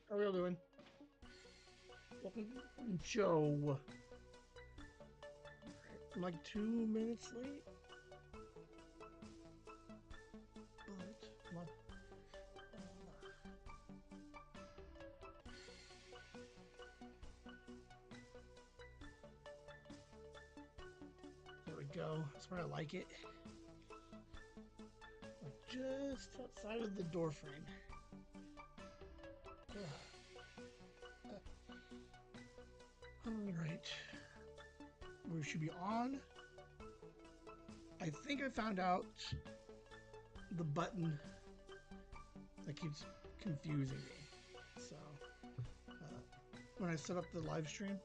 How are we all doing? Welcome, Joe. I'm like 2 minutes late, but come on. There we go. That's where I like it. Like just outside of the door frame. All right. We should be on. I think I found out the button that keeps confusing me. So when I set up the live stream,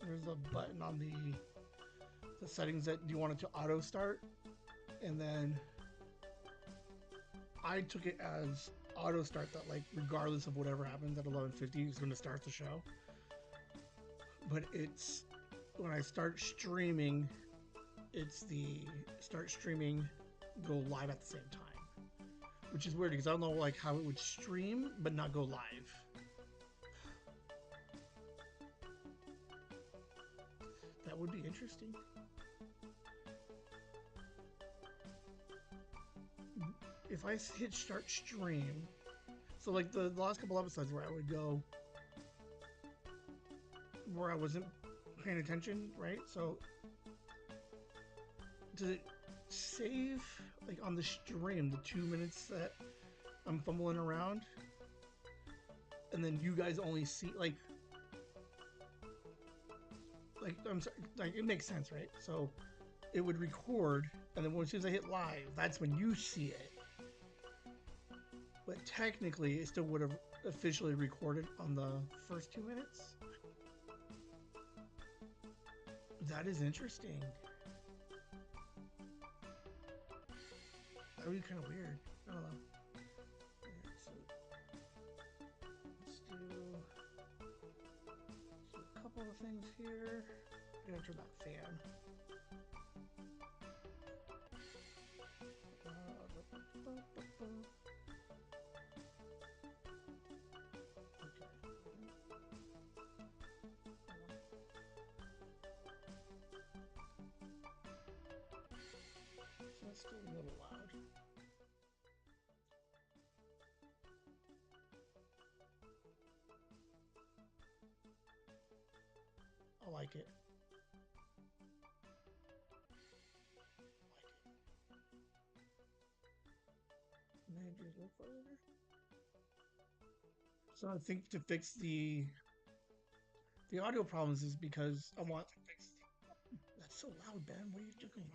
there's a button on the settings that you want it to auto start, and then I took it as auto start that like regardless of whatever happens at 11:50 is going to start the show. But it's when I start streaming, it's the start streaming go live at the same time, which is weird because I don't know like how it would stream but not go live. That would be interesting. If I hit start stream, so like the last couple episodes where I would go where I wasn't paying attention, right? So does it save like on the stream the 2 minutes that I'm fumbling around, and then you guys only see like I'm sorry, like it makes sense, right? So it would record, and then as soon as I hit live, that's when you see it. But technically, it still would have officially recorded on the first 2 minutes. That is interesting. That would be kind of weird. I don't know. Right, so let's do a couple of things here. I'm gonna turn that fan. So that's still a little loud. I like it. Maybe a little further. So I think to fix the audio problems is because I want. That's so loud, Ben. What are you doing?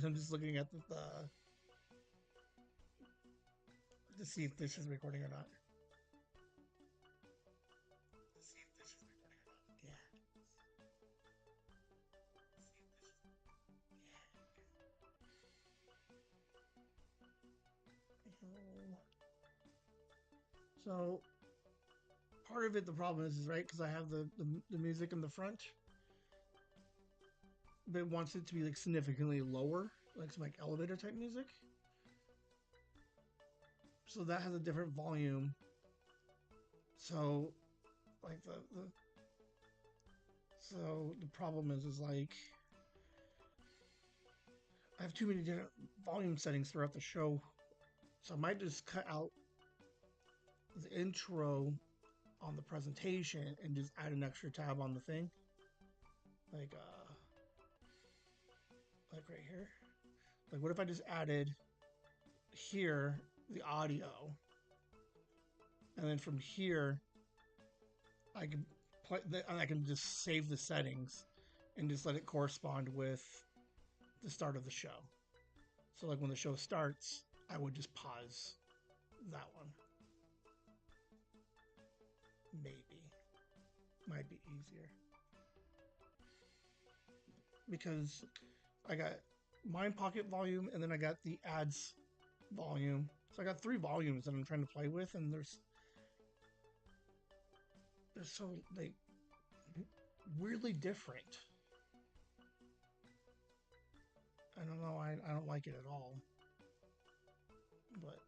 I'm just looking at the to see if this is recording or not. Yeah. So part of it, the problem is right because I have the music in the front, but it wants it to be like significantly lower, like some like elevator type music. So that has a different volume. So like the so the problem is like I have too many different volume settings throughout the show, so I might just cut out the intro on the presentation and just add an extra tab on the thing, like like right here. Like what if I just added here the audio, and then from here I can play, and I can just save the settings and just let it correspond with the start of the show. So like when the show starts, I would just pause that one. Maybe might be easier because I got Mind Pocket volume and then I got the ads volume. So I got three volumes that I'm trying to play with, and there's so like weirdly different. I don't know. I don't like it at all. But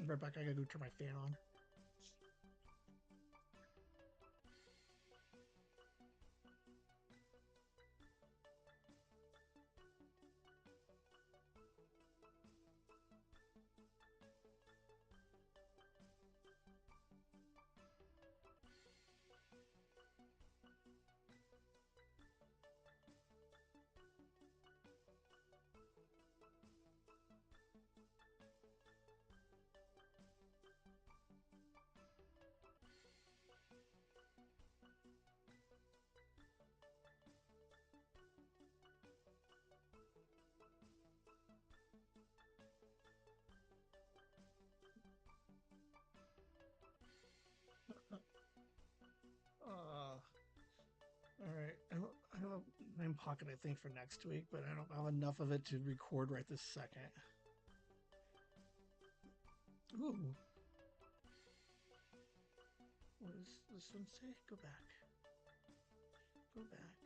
right back. I gotta go turn my fan on. All right. I have a name pocket, I think, for next week, but I don't have enough of it to record right this second. Ooh. What does this one say? Go back. Go back.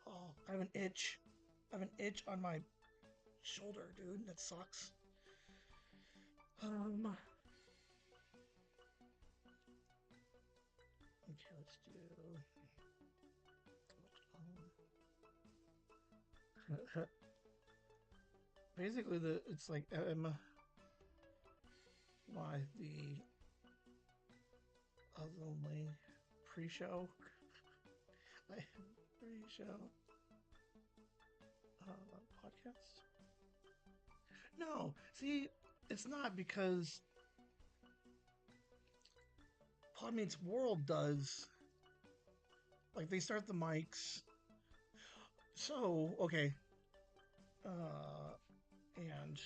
Oh, I have an itch. I have an itch on my shoulder, dude. That sucks. Okay, let's do. Basically, it's like why the only pre-show, pre-show podcast. No, see, it's not because Pod Meets World does like they start the mics. So okay, and and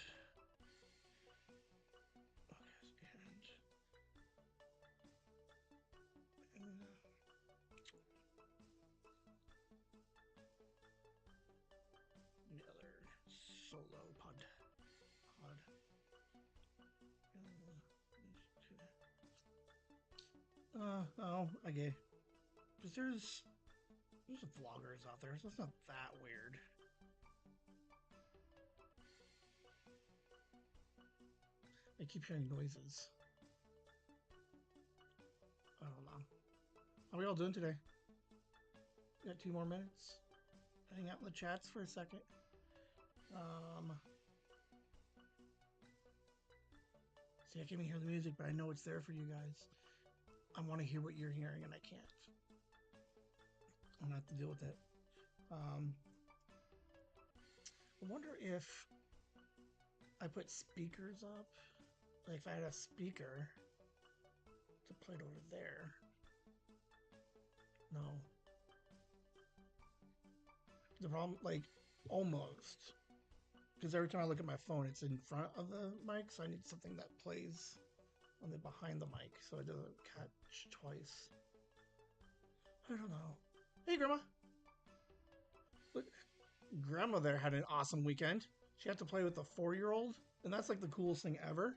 the other solo pod. Oh, okay. Because there's vloggers out there, so it's not that weird. I keep hearing noises. I don't know. How are we all doing today? We got 2 more minutes. Hang out in the chats for a second. See, I can't even hear the music, but I know it's there for you guys. I want to hear what you're hearing, and I can't. I'm gonna have to deal with it. I wonder if I put speakers up. Like if I had a speaker to play it over there. No. The problem, like, almost. Because every time I look at my phone, it's in front of the mic, so I need something that plays on the behind the mic, so it doesn't catch twice. I don't know. Hey, Grandma. Look, Grandma there had an awesome weekend. She had to play with a 4-year-old, and that's like the coolest thing ever.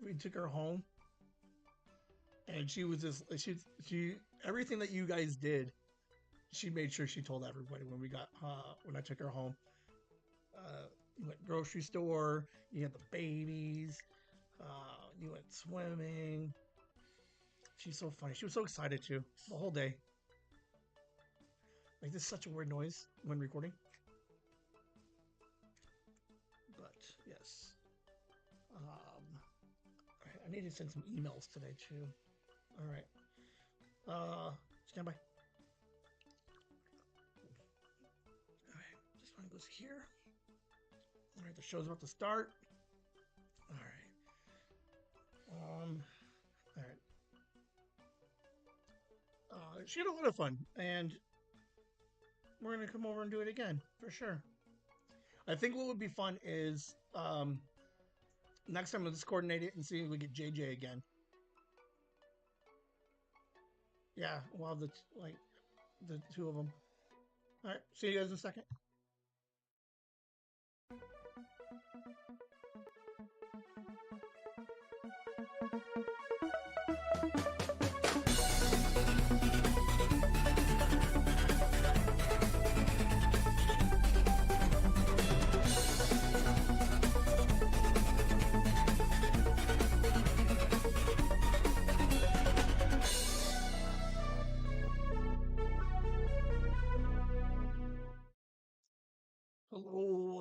We took her home, and she was just she everything that you guys did, she made sure she told everybody when we got when I took her home. You went grocery store, you had the babies, you went swimming. She's so funny. She was so excited too the whole day. Like this is such a weird noise when recording. But yes. I need to send some emails today too. All right. Stand by. All right. This one goes here. All right. The show's about to start. All right. All right. She had a lot of fun, and we're gonna come over and do it again for sure. I think what would be fun is next time let's coordinate it and see if we get JJ again. Yeah, we'll have the two of them. All right, see you guys in a second. Hello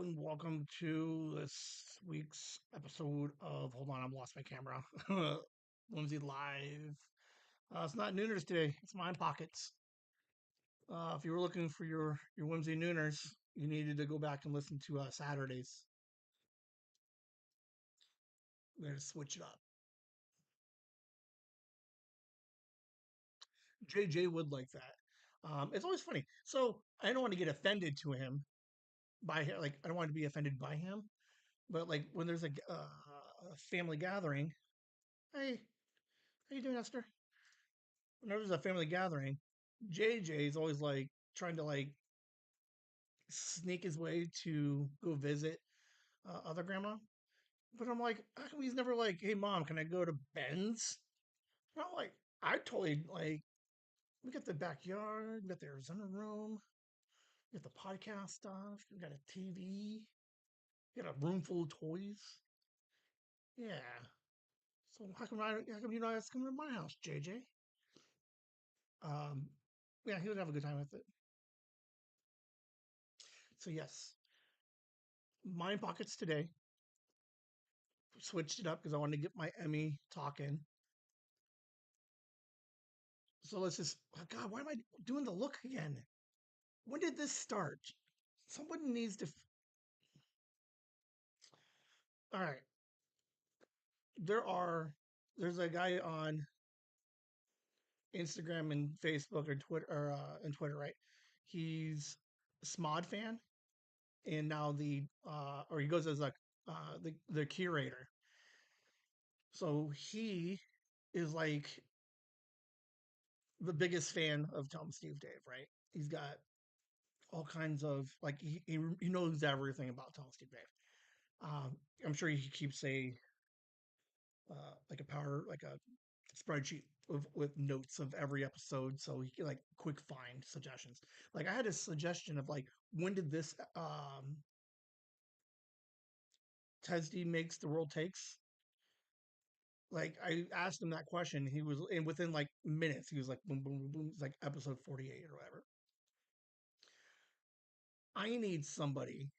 and welcome to this week's episode of Hold On, I've lost my camera. Whimsy Live. It's not Nooners today, it's Mind Pockets. If you were looking for your Whimsy Nooners, you needed to go back and listen to Saturdays. We're going to switch it up. JJ would like that. It's always funny. So I don't want to get offended to him by like I don't want to be offended by him, but like when there's a family gathering, hey, how you doing, Esther? Whenever there's a family gathering, JJ is always like trying to like sneak his way to go visit other grandma. But I'm like, how come he's never like, hey mom, can I go to Ben's? Not like I totally like. We got the backyard, we got the Arizona room, we got the podcast stuff, we got a TV, we got a room full of toys. Yeah. So how come you not coming to my house, JJ? Um, yeah, he would have a good time with it. So yes, Mind Pockets today. Switched it up because I wanted to get my Emmy talking. So let's just, oh God, why am I doing the look again? When did this start? Someone needs to. All right, there are. There's a guy on Instagram and Facebook or Twitter and Twitter, right? He's a Smod fan, and now or he goes as like the curator. So he is like the biggest fan of Tom Steve Dave, right? He's got all kinds of like he knows everything about Tom Steve Dave. I'm sure he keeps like a power like a spreadsheet with notes of every episode, so he can like quick find suggestions. Like I had a suggestion of like when did this Tesdy makes the world takes. Like I asked him that question, he was and within like minutes he was like boom boom boom boom. It's like episode 48 or whatever. I need somebody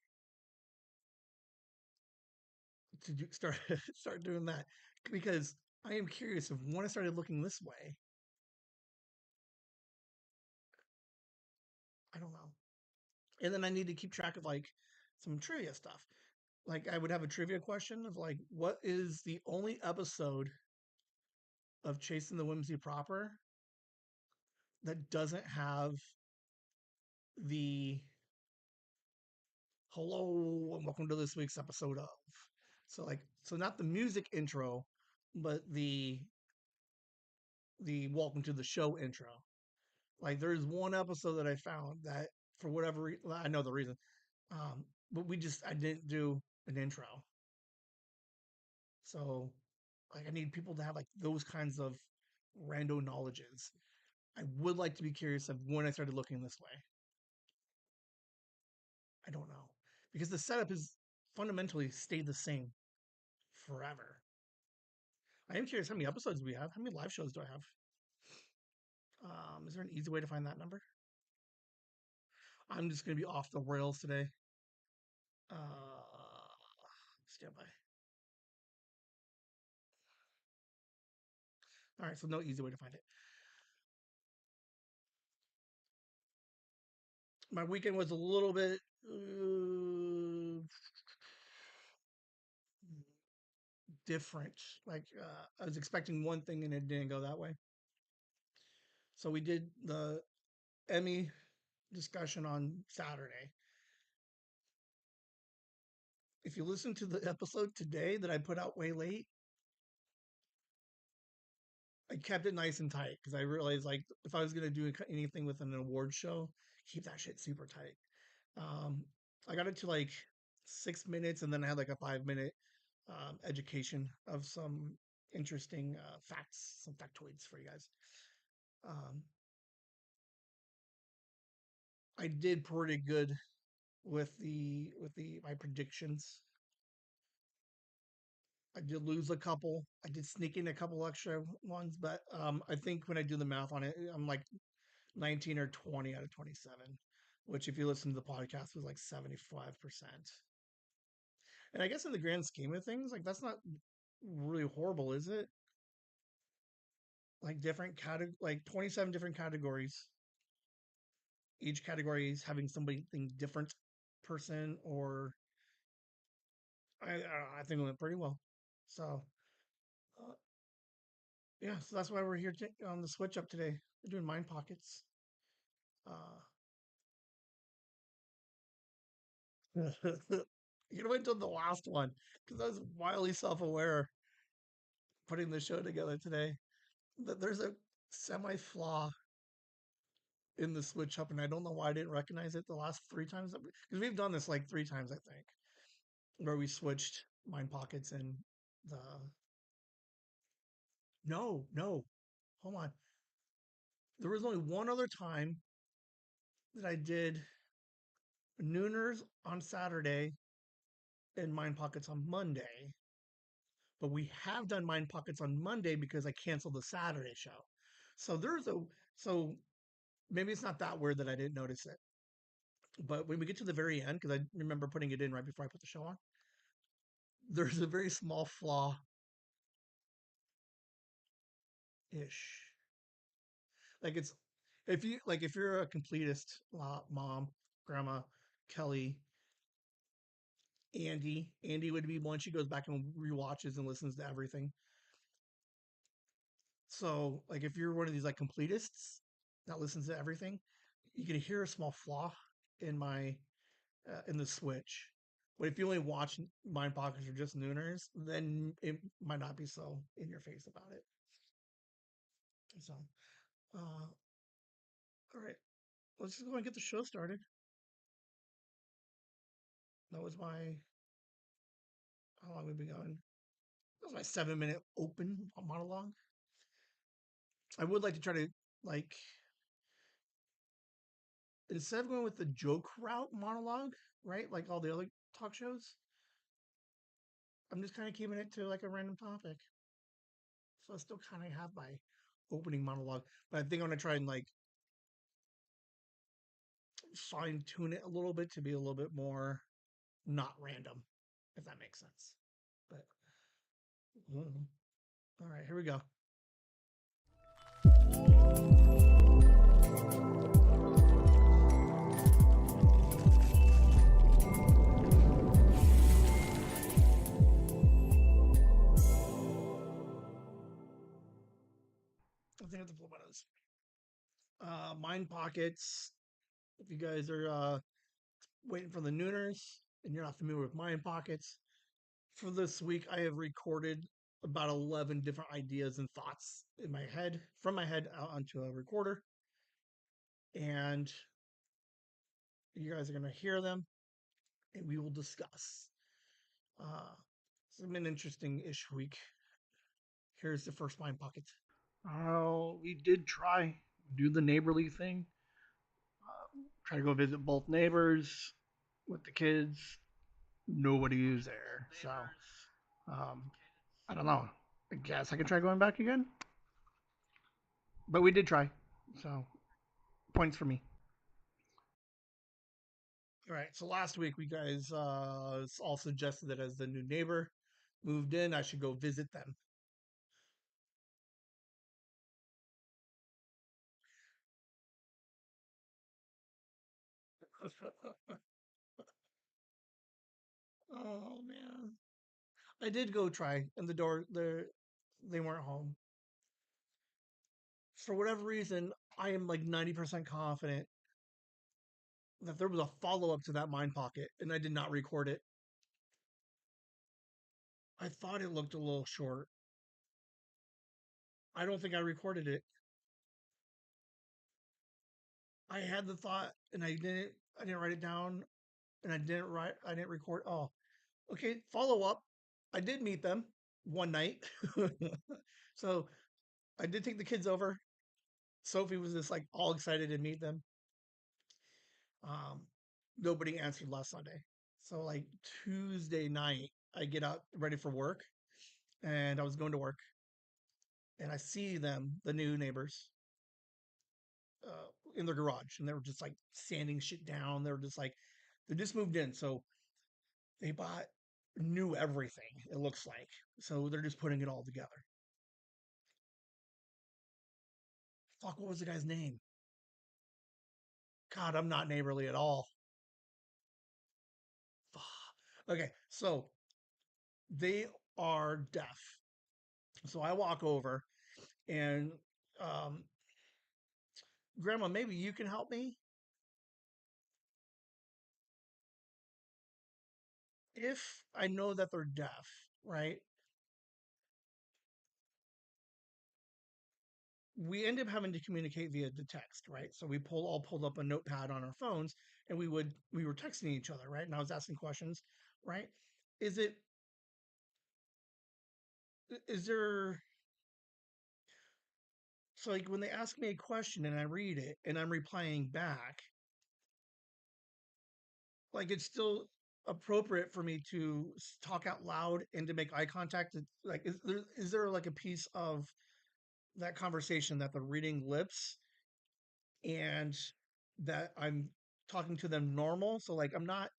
to start start doing that because I am curious if when I started looking this way, I don't know. And then I need to keep track of like some trivia stuff. Like I would have a trivia question of like, what is the only episode of Chasing the Whimsy proper that doesn't have the hello and welcome to this week's episode of. So like so not the music intro, but the welcome to the show intro. Like there's one episode that I found that for whatever I know the reason, but I didn't do an intro. So like I need people to have like those kinds of rando knowledges. I would like to be curious of when I started looking this way. I don't know because the setup is fundamentally stayed the same forever. I am curious how many episodes we have. How many live shows do I have? Is there an easy way to find that number? I'm just going to be off the rails today. Stand by. All right, so no easy way to find it. My weekend was a little bit different. Like I was expecting one thing and it didn't go that way. So we did the Emmy discussion on Saturday. If you listen to the episode today that I put out way late, I kept it nice and tight because I realized like if I was gonna do anything with an award show, keep that shit super tight. Um, I got it to like 6 minutes, and then I had like a 5 minute education of some interesting facts, some factoids for you guys. Um, I did pretty good with the my predictions. I did lose a couple. I did sneak in a couple extra ones, but I think when I do the math on it, I'm like 19 or 20 out of 27, which if you listen to the podcast was like 75%. And I guess in the grand scheme of things, like that's not really horrible, is it? Like different like 27 different categories. Each category is having something different person or I think it went pretty well. So uh, yeah, so that's why we're here on the switch up today. We're doing mind pockets. Uh, you know, wait until the last one because I was wildly self-aware putting the show together today that there's a semi flaw in the switch up, and I don't know why I didn't recognize it the last three times because we've done this like three times, I think, where we switched mind pockets and the no, hold on. There was only one other time that I did Nooners on Saturday and Mind Pockets on Monday, but we have done Mind Pockets on Monday because I canceled the Saturday show. So there's a so maybe it's not that weird that I didn't notice it. But when we get to the very end, because I remember putting it in right before I put the show on, there's a very small flaw ish. Like it's if you're a completist, mom, grandma, Kelly, Andy would be one. She goes back and rewatches and listens to everything. So, like, if you're one of these like completists that listens to everything, you can hear a small flaw in my in the switch. But if you only watch Mind Pockets or just Nooners, then it might not be so in your face about it. So, all right, let's just go and get the show started. That was my how long have we been going? That was my 7 minute open monologue. I would like to try to like instead of going with the joke route monologue, right? Like all the other talk shows, I'm just kind of keeping it to like a random topic. So I still kind of have my opening monologue, but I think I'm gonna try and like fine tune it a little bit to be a little bit more not random, if that makes sense. But all right, here we go. I think I have to pull one of those. Mind pockets. If you guys are waiting for the Nooners and you're not familiar with mind pockets, for this week I have recorded about 11 different ideas and thoughts in my head, from my head out onto a recorder. And you guys are going to hear them and we will discuss. Uh, it's been an interesting ish week. Here's the first mind pocket. Oh, we did try do the neighborly thing. Try to go visit both neighbors with the kids. Nobody was there, so I don't know. I guess I can try going back again, but we did try, so points for me. All right. So last week, we guys all suggested that as the new neighbor moved in, I should go visit them. Oh man, I did go try, and they weren't home for whatever reason. I am like 90% confident that there was a follow up to that mind pocket, and I did not record it. I thought it looked a little short. I don't think I recorded it. I had the thought, and I didn't write it down, and I didn't record. Oh, okay. Follow up. I did meet them. one night. So I did take the kids over. Sophie was just like all excited to meet them. Um, Nobody answered last Sunday. So like Tuesday night, I get out ready for work, and I was going to work, and I see them, the new neighbors, in their garage, and they were just like sanding shit down. They were just like, they just moved in, so they bought new everything. It looks like, so they're just putting it all together. Fuck, what was the guy's name? God, I'm not neighborly at all. Okay, so they are deaf. So I walk over and, um, Grandma, maybe you can help me. If I know that they're deaf, right? We end up having to communicate via the text, right? So we all pulled up a notepad on our phones, and we were texting each other, right? And I was asking questions, right? Is it is there so like when they ask me a question and I read it and I'm replying back, like it's still appropriate for me to talk out loud and to make eye contact? Like, is there like a piece of that conversation that they're reading lips and that I'm talking to them normal? So like I'm not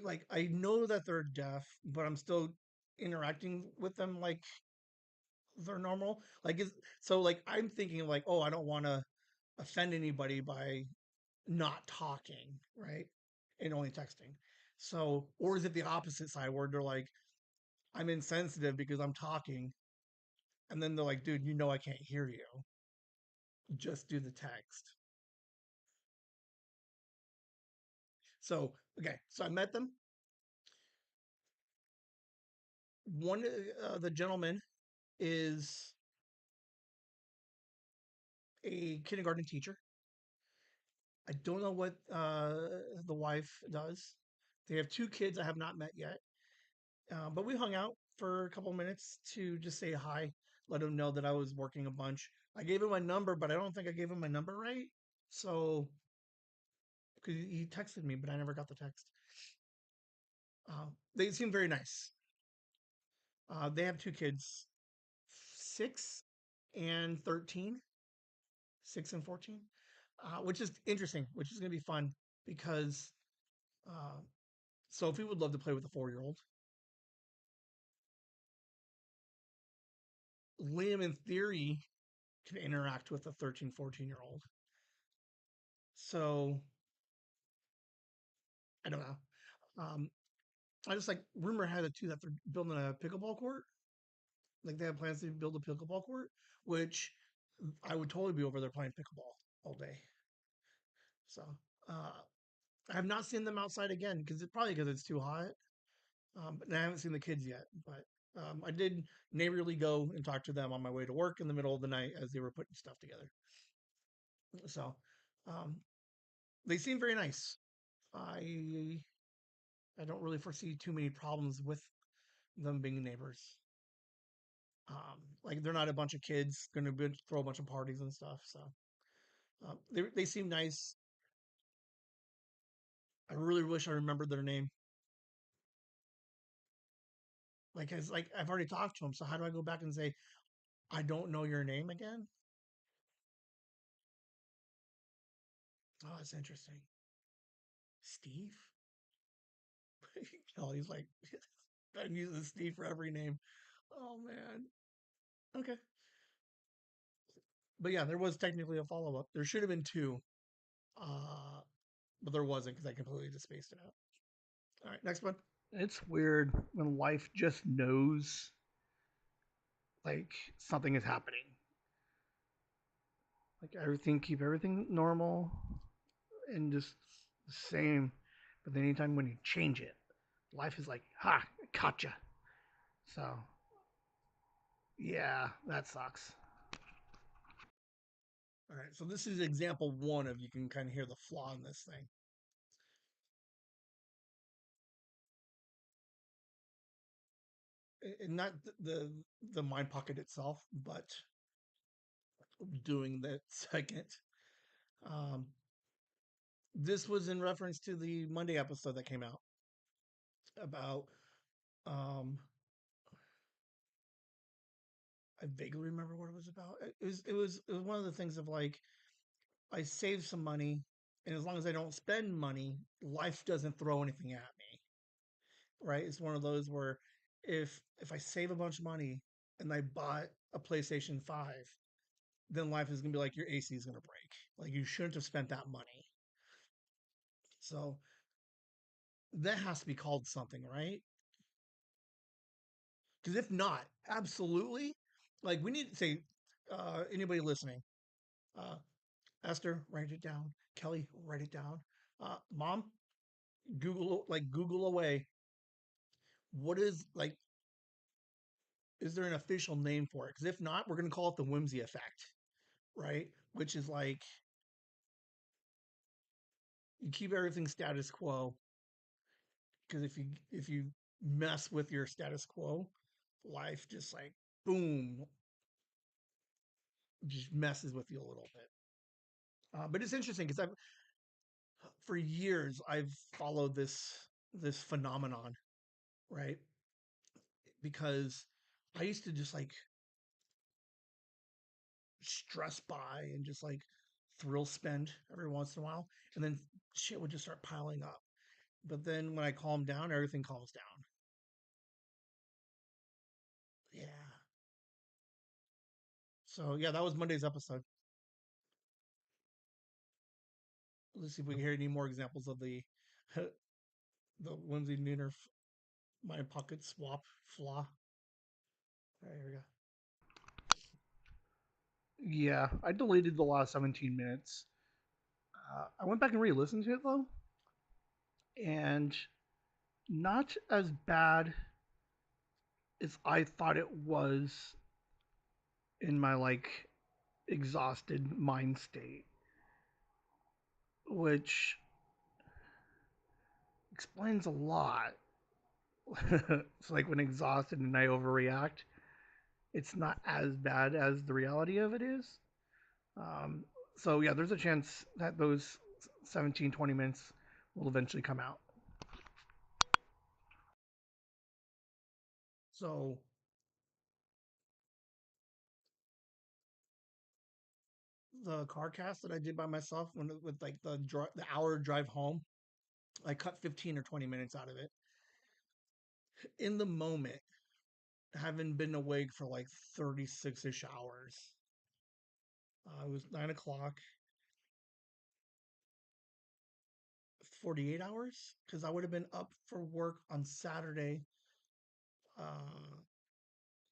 like I know that they're deaf, but I'm still interacting with them like they're normal. Like is so like I'm thinking like, oh, I don't want to offend anybody by not talking, right? And only texting. So, or is it the opposite side where they're like, I'm insensitive because I'm talking, and then they're like, dude, you know I can't hear you. Just do the text. So, okay, so I met them. One, the gentleman is a kindergarten teacher. I don't know what the wife does. They have two kids I have not met yet, but we hung out for a couple minutes to just say hi, let him know that I was working a bunch. I gave him my number, but I don't think I gave him my number right. So, because he texted me, but I never got the text. They seem very nice. They have two kids, 6 and 13, 6 and 14, which is interesting, which is going to be fun because uh, Sophie would love to play with a 4-year-old. Liam, in theory, can interact with a 13, 14-year-old. So I don't know. I just like rumor had it too that they're building a pickleball court. Like they have plans to build a pickleball court, which I would totally be over there playing pickleball all day. So uh, I have not seen them outside again because probably because it's too hot. But I haven't seen the kids yet. But I did neighborly go and talk to them on my way to work in the middle of the night as they were putting stuff together. So um, they seem very nice. I I don't really foresee too many problems with them being neighbors. Like they're not a bunch of kids going to throw a bunch of parties and stuff. So they seem nice. I really wish I remembered their name. Like as like I've already talked to them. So how do I go back and say I don't know your name again? Oh, that's interesting. Steve. Oh, he's like I'm using Steve for every name. Oh man. Okay. But yeah, there was technically a follow up. There should have been two, uh, but there wasn't because I completely just spaced it out. All right, next one. It's weird when life just knows like something is happening. Like everything, keep everything normal and just the same. But then anytime when you change it, life is like, ha, gotcha. So yeah, that sucks. All right, so this is example one of you can kind of hear the flaw in this thing. not the mind pocket itself, but doing that second. Um, this was in reference to the Monday episode that came out about. Um, I vaguely remember what it was about. It was one of the things of like I save some money, and as long as I don't spend money, life doesn't throw anything at me. Right? It's one of those where if I save a bunch of money and I bought a PlayStation 5, then life is gonna be like your AC is gonna break. Like you shouldn't have spent that money. So that has to be called something, right? Because if not, absolutely, like we need to say, anybody listening, uh, Esther, write it down. Kelly, write it down. Mom, Google away. What is like? Is there an official name for it? Because if not, we're gonna call it the whimsy effect, right? Which is like you keep everything status quo because if you mess with your status quo, life just like boom, just messes with you a little bit. But it's interesting because I've for years I've followed this phenomenon, right? Because I used to just like stress by and just like thrill spend every once in a while, and then shit would just start piling up. But then when I calm down, everything calms down. Yeah. So yeah, that was Monday's episode. Let's see if we can hear any more examples of the the whimsy nooner my pocket swap flaw. All right, here we go. Yeah, I deleted the last 17 minutes. I went back and re-listened to it though, and not as bad as I thought it was in my like exhausted mind state, which explains a lot. It's like when exhausted and I overreact, it's not as bad as the reality of it is. Um, so yeah, there's a chance that those 17-20 minutes will eventually come out. So the car cast that I did by myself when with like the hour drive home, I cut 15 or 20 minutes out of it. In the moment, having been awake for like 36ish hours, it was 9 o'clock, 48 hours because I would have been up for work on Saturday. Uh,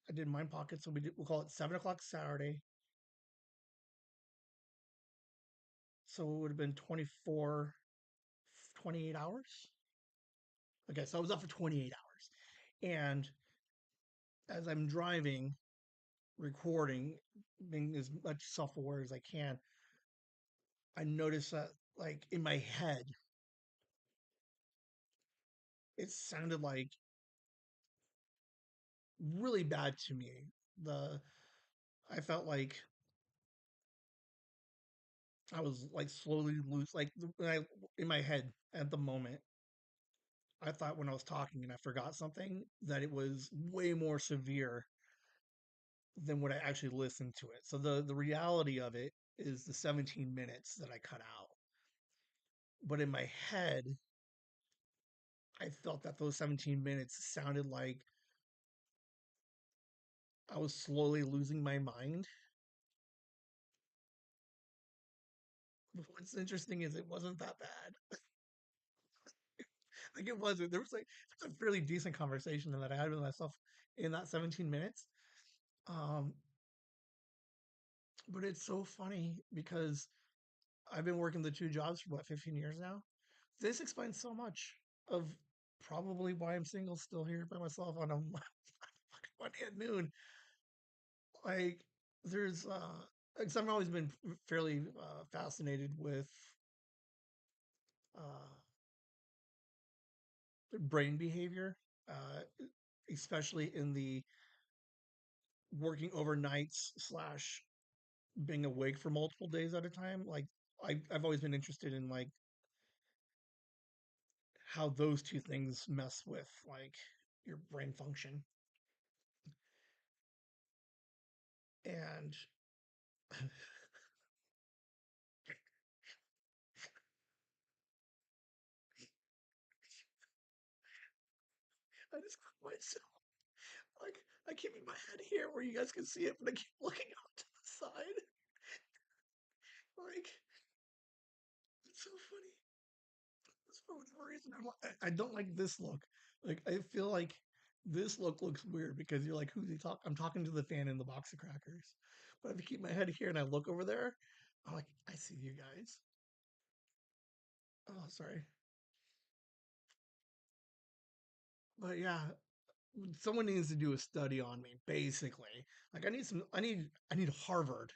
I did Mind Pocket, so we'll call it 7 o'clock Saturday. So it would have been 24, 28 hours. Okay, so I was up for 28 hours. And as I'm driving, recording, being as much self aware as I can, I notice that, like, in my head, it sounded like really bad to me. The I felt like I was like slowly lose like when I in my head at the moment. I thought when I was talking and I forgot something that it was way more severe than what I actually listened to it. So the reality of it is the 17 minutes that I cut out. But in my head, I felt that those 17 minutes sounded like I was slowly losing my mind. But what's interesting is it wasn't that bad. Like it wasn't. There was like a fairly decent conversation that I had with myself in that 17 minutes. Um, but it's so funny because I've been working the two jobs for what 15 years now. This explains so much of probably why I'm single still here by myself on a Monday at noon. Like there's because I've always been fairly fascinated with uh brain behavior. especially in the working overnights slash being awake for multiple days at a time. Like I've always been interested in like how those two things mess with like your brain function. And I just quit myself. Like I keep in my head here where you guys can see it, but I keep looking out to the side. Like it's so funny. For whatever reason, I don't like this look. Like I feel like this look looks weird because you're like, who's he talk? I'm talking to the fan in the box of crackers. But if I keep my head here and I look over there, I'm like, I see you guys. Oh, sorry. But yeah, someone needs to do a study on me, basically. Like I need Harvard.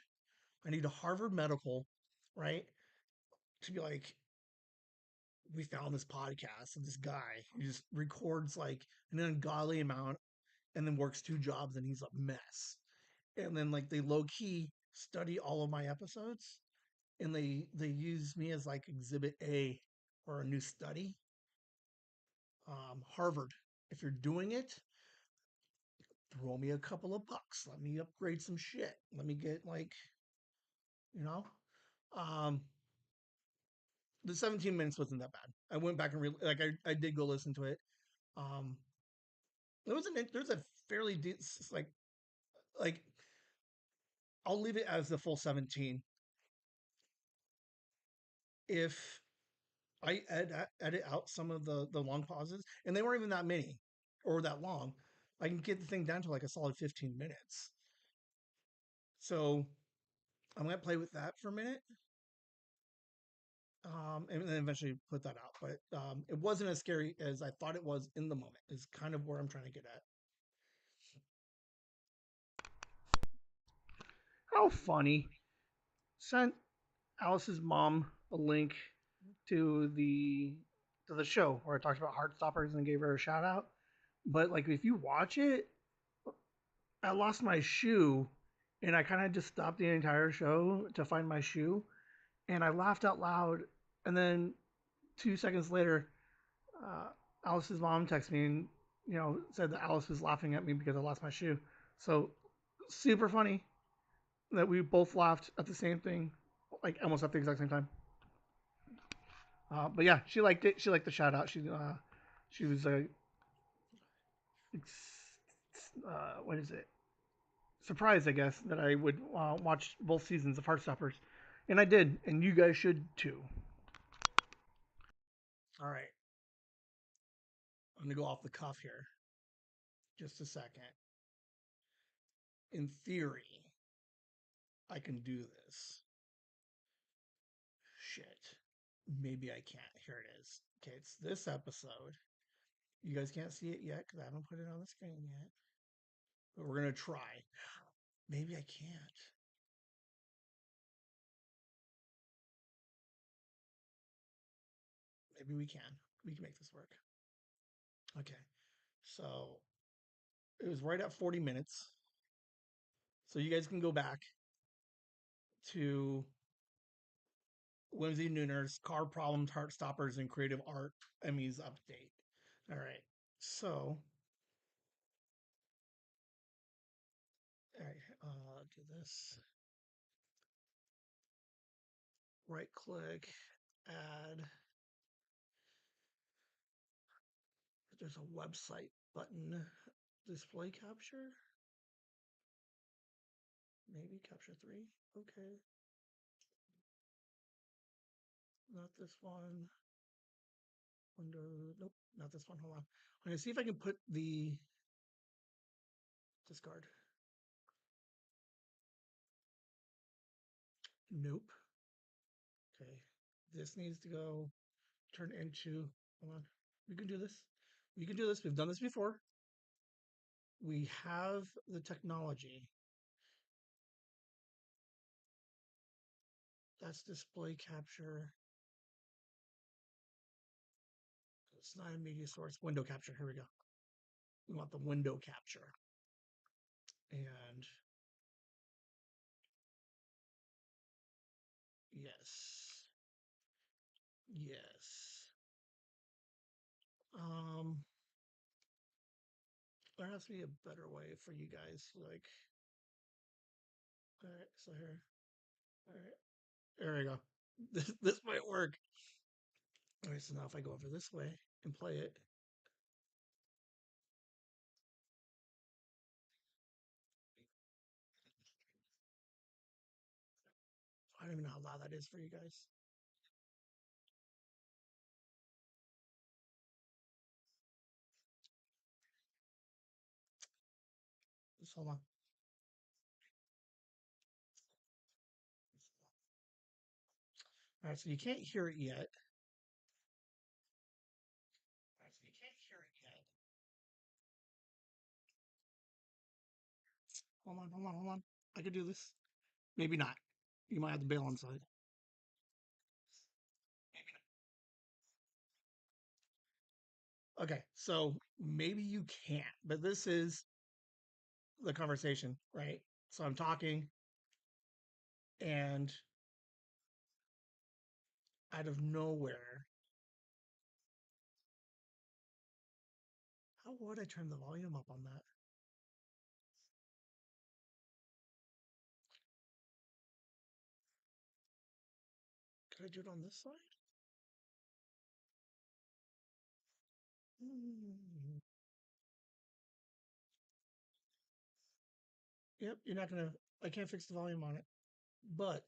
I need a Harvard medical, right? To be like, we found this podcast of this guy who just records like an ungodly amount and then works two jobs and he's a mess. And then like they low key study all of my episodes and they use me as like exhibit A or a new study. Harvard, if you're doing it, throw me a couple of bucks. Let me upgrade some shit. Let me get like, you know, um, the 17 minutes wasn't that bad. I went back and I did go listen to it. Um, there's a fairly like I'll leave it as the full 17. If I edit out some of the long pauses, and they weren't even that many or that long. I can get the thing down to like a solid 15 minutes. So I'm gonna play with that for a minute, and then eventually put that out. But it wasn't as scary as I thought it was in the moment. Is kind of where I'm trying to get at. How funny! Sent Alice's mom a link to the show where I talked about Heartstoppers and gave her a shout out. But like if you watch it, I lost my shoe and I kind of just stopped the entire show to find my shoe and I laughed out loud. And then 2 seconds later, Alice's mom texted me and said that Alice was laughing at me because I lost my shoe. So super funny that we both laughed at the same thing, like almost at the exact same time. But yeah, she liked it. She liked the shout out. She was what is it? Surprised, I guess, that I would watch both seasons of Heartstoppers, and I did, and you guys should too. All right, I'm gonna go off the cuff here. Just a second. In theory, I can do this. Shit. Maybe I can't. Here it is. Okay, it's this episode. You guys can't see it yet because I haven't put it on the screen yet. But we're gonna try. Maybe I can't. Maybe we can. We can make this work. Okay. So it was right at 40 minutes. So you guys can go back to Whimsy Nooner's Car Problems, Heartstoppers, and Creative Art Emmys update. All right. So, all right, do this. Right click, add. There's a website button. Display capture. Maybe capture 3. Okay. Not this one. Window. Nope, not this one. Hold on. I'm going to see if I can put the discard. Nope. Okay. This needs to go turn into. Hold on. We can do this. We can do this. We've done this before. We have the technology. That's display capture. It's not a media source. Window capture. Here we go. We want the window capture. And yes. Yes. Um, there has to be a better way for you guys. Like, all right, so here, all right, there we go. This might work. All right, so now if I go over this way and play it, I don't even know how loud that is for you guys. Just hold on. All right, so you can't hear it yet. All right, so you can't hear it yet. Hold on. I could do this. Maybe not. You might have to bail on side. Maybe not. Okay, so maybe you can't, but this is the conversation, right? So I'm talking, and out of nowhere, how would I turn the volume up on that? Could I do it on this side? Hmm. Yep, you're not gonna. I can't fix the volume on it, but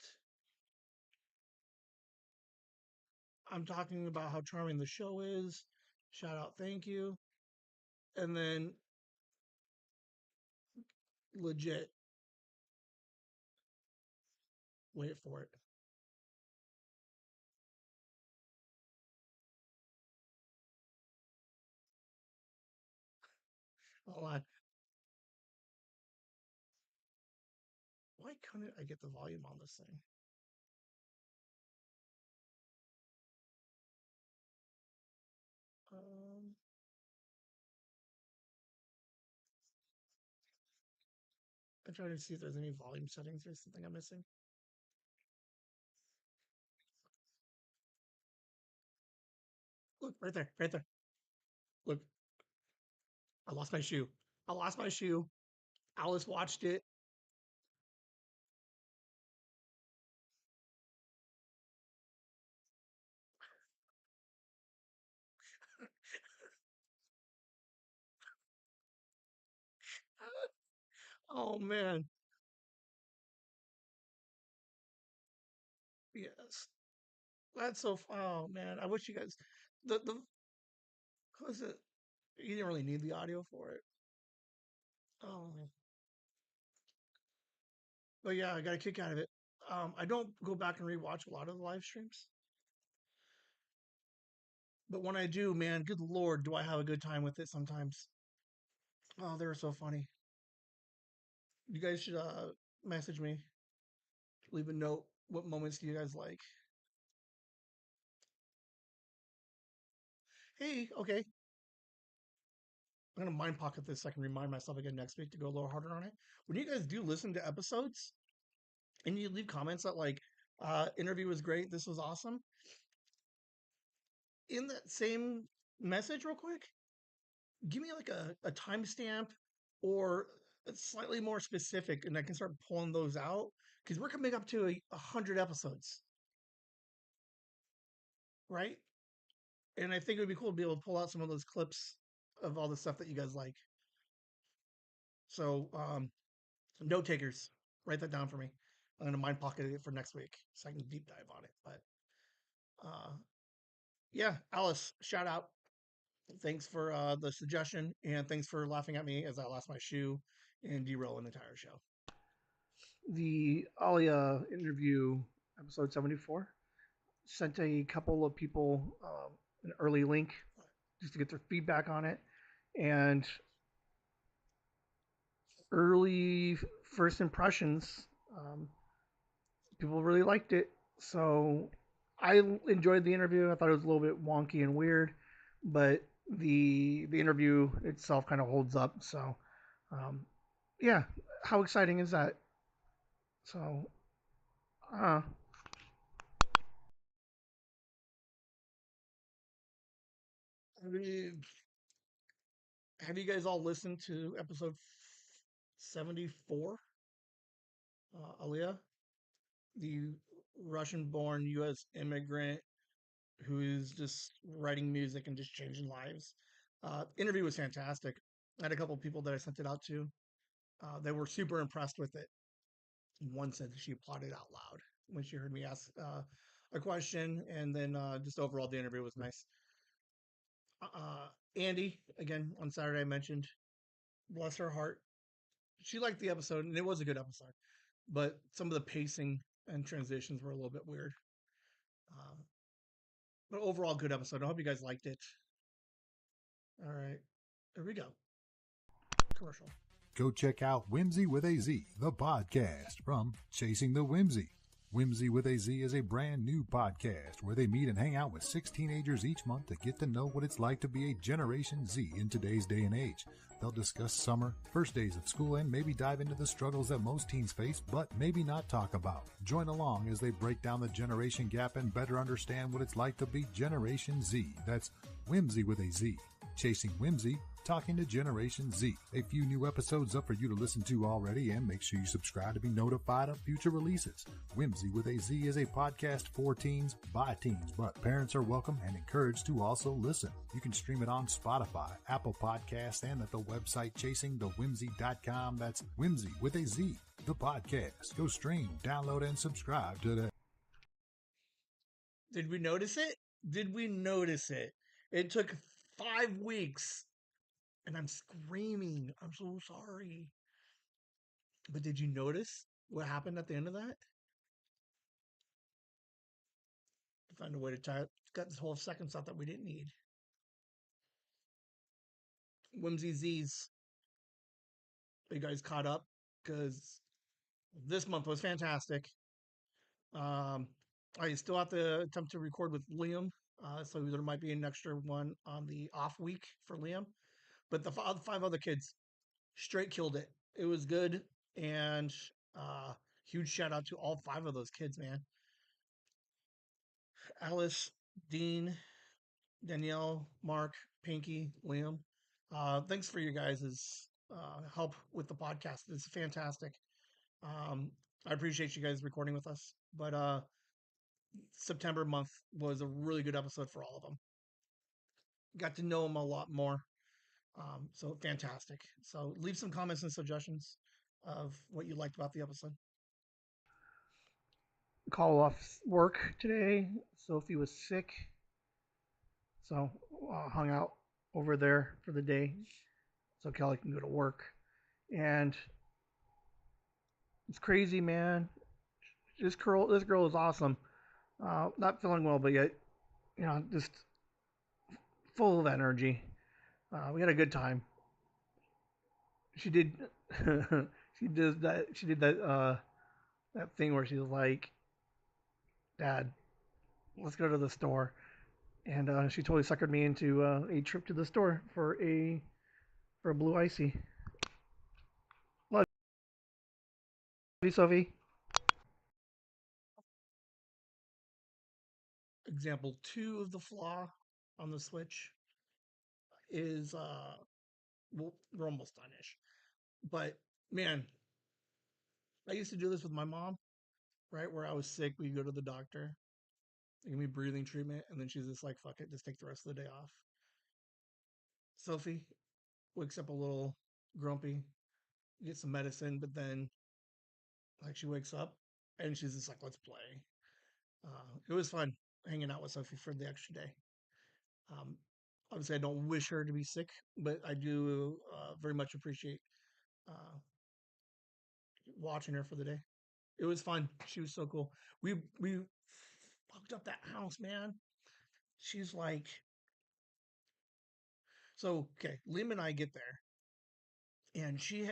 I'm talking about how charming the show is. Shout out, thank you, and then legit, wait for it. Hold on. Why couldn't I get the volume on this thing? Um, I'm trying to see if there's any volume settings or something I'm missing. Look, right there, right there. Look, I lost my shoe. I lost my shoe. Alice watched it. Oh man, yes. That's so. Oh man, I wish you guys. The was it? You didn't really need the audio for it. Oh, but yeah, I got a kick out of it. I don't go back and rewatch a lot of the live streams, but when I do, man, good lord, do I have a good time with it sometimes. Oh, they were so funny. You guys should message me, leave a note. What moments do you guys like? Hey, okay, I'm gonna mind pocket this so I can remind myself again next week to go a little harder on it. When you guys do listen to episodes and you leave comments that like, interview was great, this was awesome. In that same message, real quick, give me like a timestamp or slightly more specific, and I can start pulling those out because we're coming up to 100 episodes, right? And I think it would be cool to be able to pull out some of those clips of all the stuff that you guys like. So, note takers, write that down for me. I'm gonna mind pocket it for next week so I can deep dive on it. But yeah, Alice, shout out. Thanks for the suggestion, and thanks for laughing at me as I lost my shoe and derail an entire show. The Alia interview, episode 74, sent a couple of people an early link just to get their feedback on it. And early first impressions, um, people really liked it. So I enjoyed the interview. I thought it was a little bit wonky and weird, but the interview itself kind of holds up. So, um, yeah, how exciting is that? So, uh, have you, have you guys all listened to episode 74? Aliyah, the Russian-born U.S. immigrant who is just writing music and just changing lives. Interview was fantastic. I had a couple of people that I sent it out to. They were super impressed with it. One said that she applauded out loud when she heard me ask a question, and then just overall the interview was nice. Andy, again on Saturday, I mentioned, bless her heart, she liked the episode, and it was a good episode, but some of the pacing and transitions were a little bit weird. Uh, but overall, good episode. I hope you guys liked it. All right, here we go. Commercial. Go check out Whimsy with a Z, the podcast from Chasing the Whimsy. Whimsy with a Z is a brand new podcast where they meet and hang out with 6 teenagers each month to get to know what it's like to be a Generation Z in today's day and age. They'll discuss summer, first days of school, and maybe dive into the struggles that most teens face, but maybe not talk about. Join along as they break down the generation gap and better understand what it's like to be Generation Z. That's Whimsy with a Z. Chasing Whimsy, talking to Generation Z. A few new episodes up for you to listen to already, and make sure you subscribe to be notified of future releases. Whimsy with a Z is a podcast for teens, by teens, but parents are welcome and encouraged to also listen. You can stream it on Spotify, Apple Podcasts, and at the website chasingthewhimsy.com. That's Whimsy with a Z, the podcast. Go stream, download, and subscribe today. Did we notice it? Did we notice it? It took 5 weeks, and I'm screaming. I'm so sorry. But did you notice what happened at the end of that? To find a way to cut this whole second stuff that we didn't need. Whimsy Z's. Are you guys caught up? Because this month was fantastic. Um, I still have to attempt to record with Liam, so there might be an extra one on the off week for Liam. But the five other kids straight killed it. It was good, and uh, huge shout out to all five of those kids, man. Alice, Dean, Danielle, Mark, Pinky, Liam. Thanks for you guys' help with the podcast. It's fantastic. I appreciate you guys recording with us. But September month was a really good episode for all of them. Got to know them a lot more. So fantastic. So leave some comments and suggestions of what you liked about the episode. Call off work today. Sophie was sick, so hung out over there for the day, so Kelly can go to work. And it's crazy, man. This girl is awesome. Not feeling well, but yet, just full of energy. We had a good time. She did, she does that. She did that thing where she's like, "Dad, let's go to the store," and she totally suckered me into a trip to the store for a blue icy. Love you, Sophie. Example two of the flaw on the Switch is well, we're almost done-ish. But man, I used to do this with my mom, right? Where I was sick, we go to the doctor, they give me breathing treatment, and then she's just like, "Fuck it, just take the rest of the day off." Sophie wakes up a little grumpy, gets some medicine, but then like she wakes up and she's just like, "Let's play." It was fun hanging out with Sophie for the extra day. Um, Obviously, I don't wish her to be sick, but I do very much appreciate uh, watching her for the day. It was fun. She was so cool. We fucked up that house, man. She's like, so okay. Liam and I get there, and she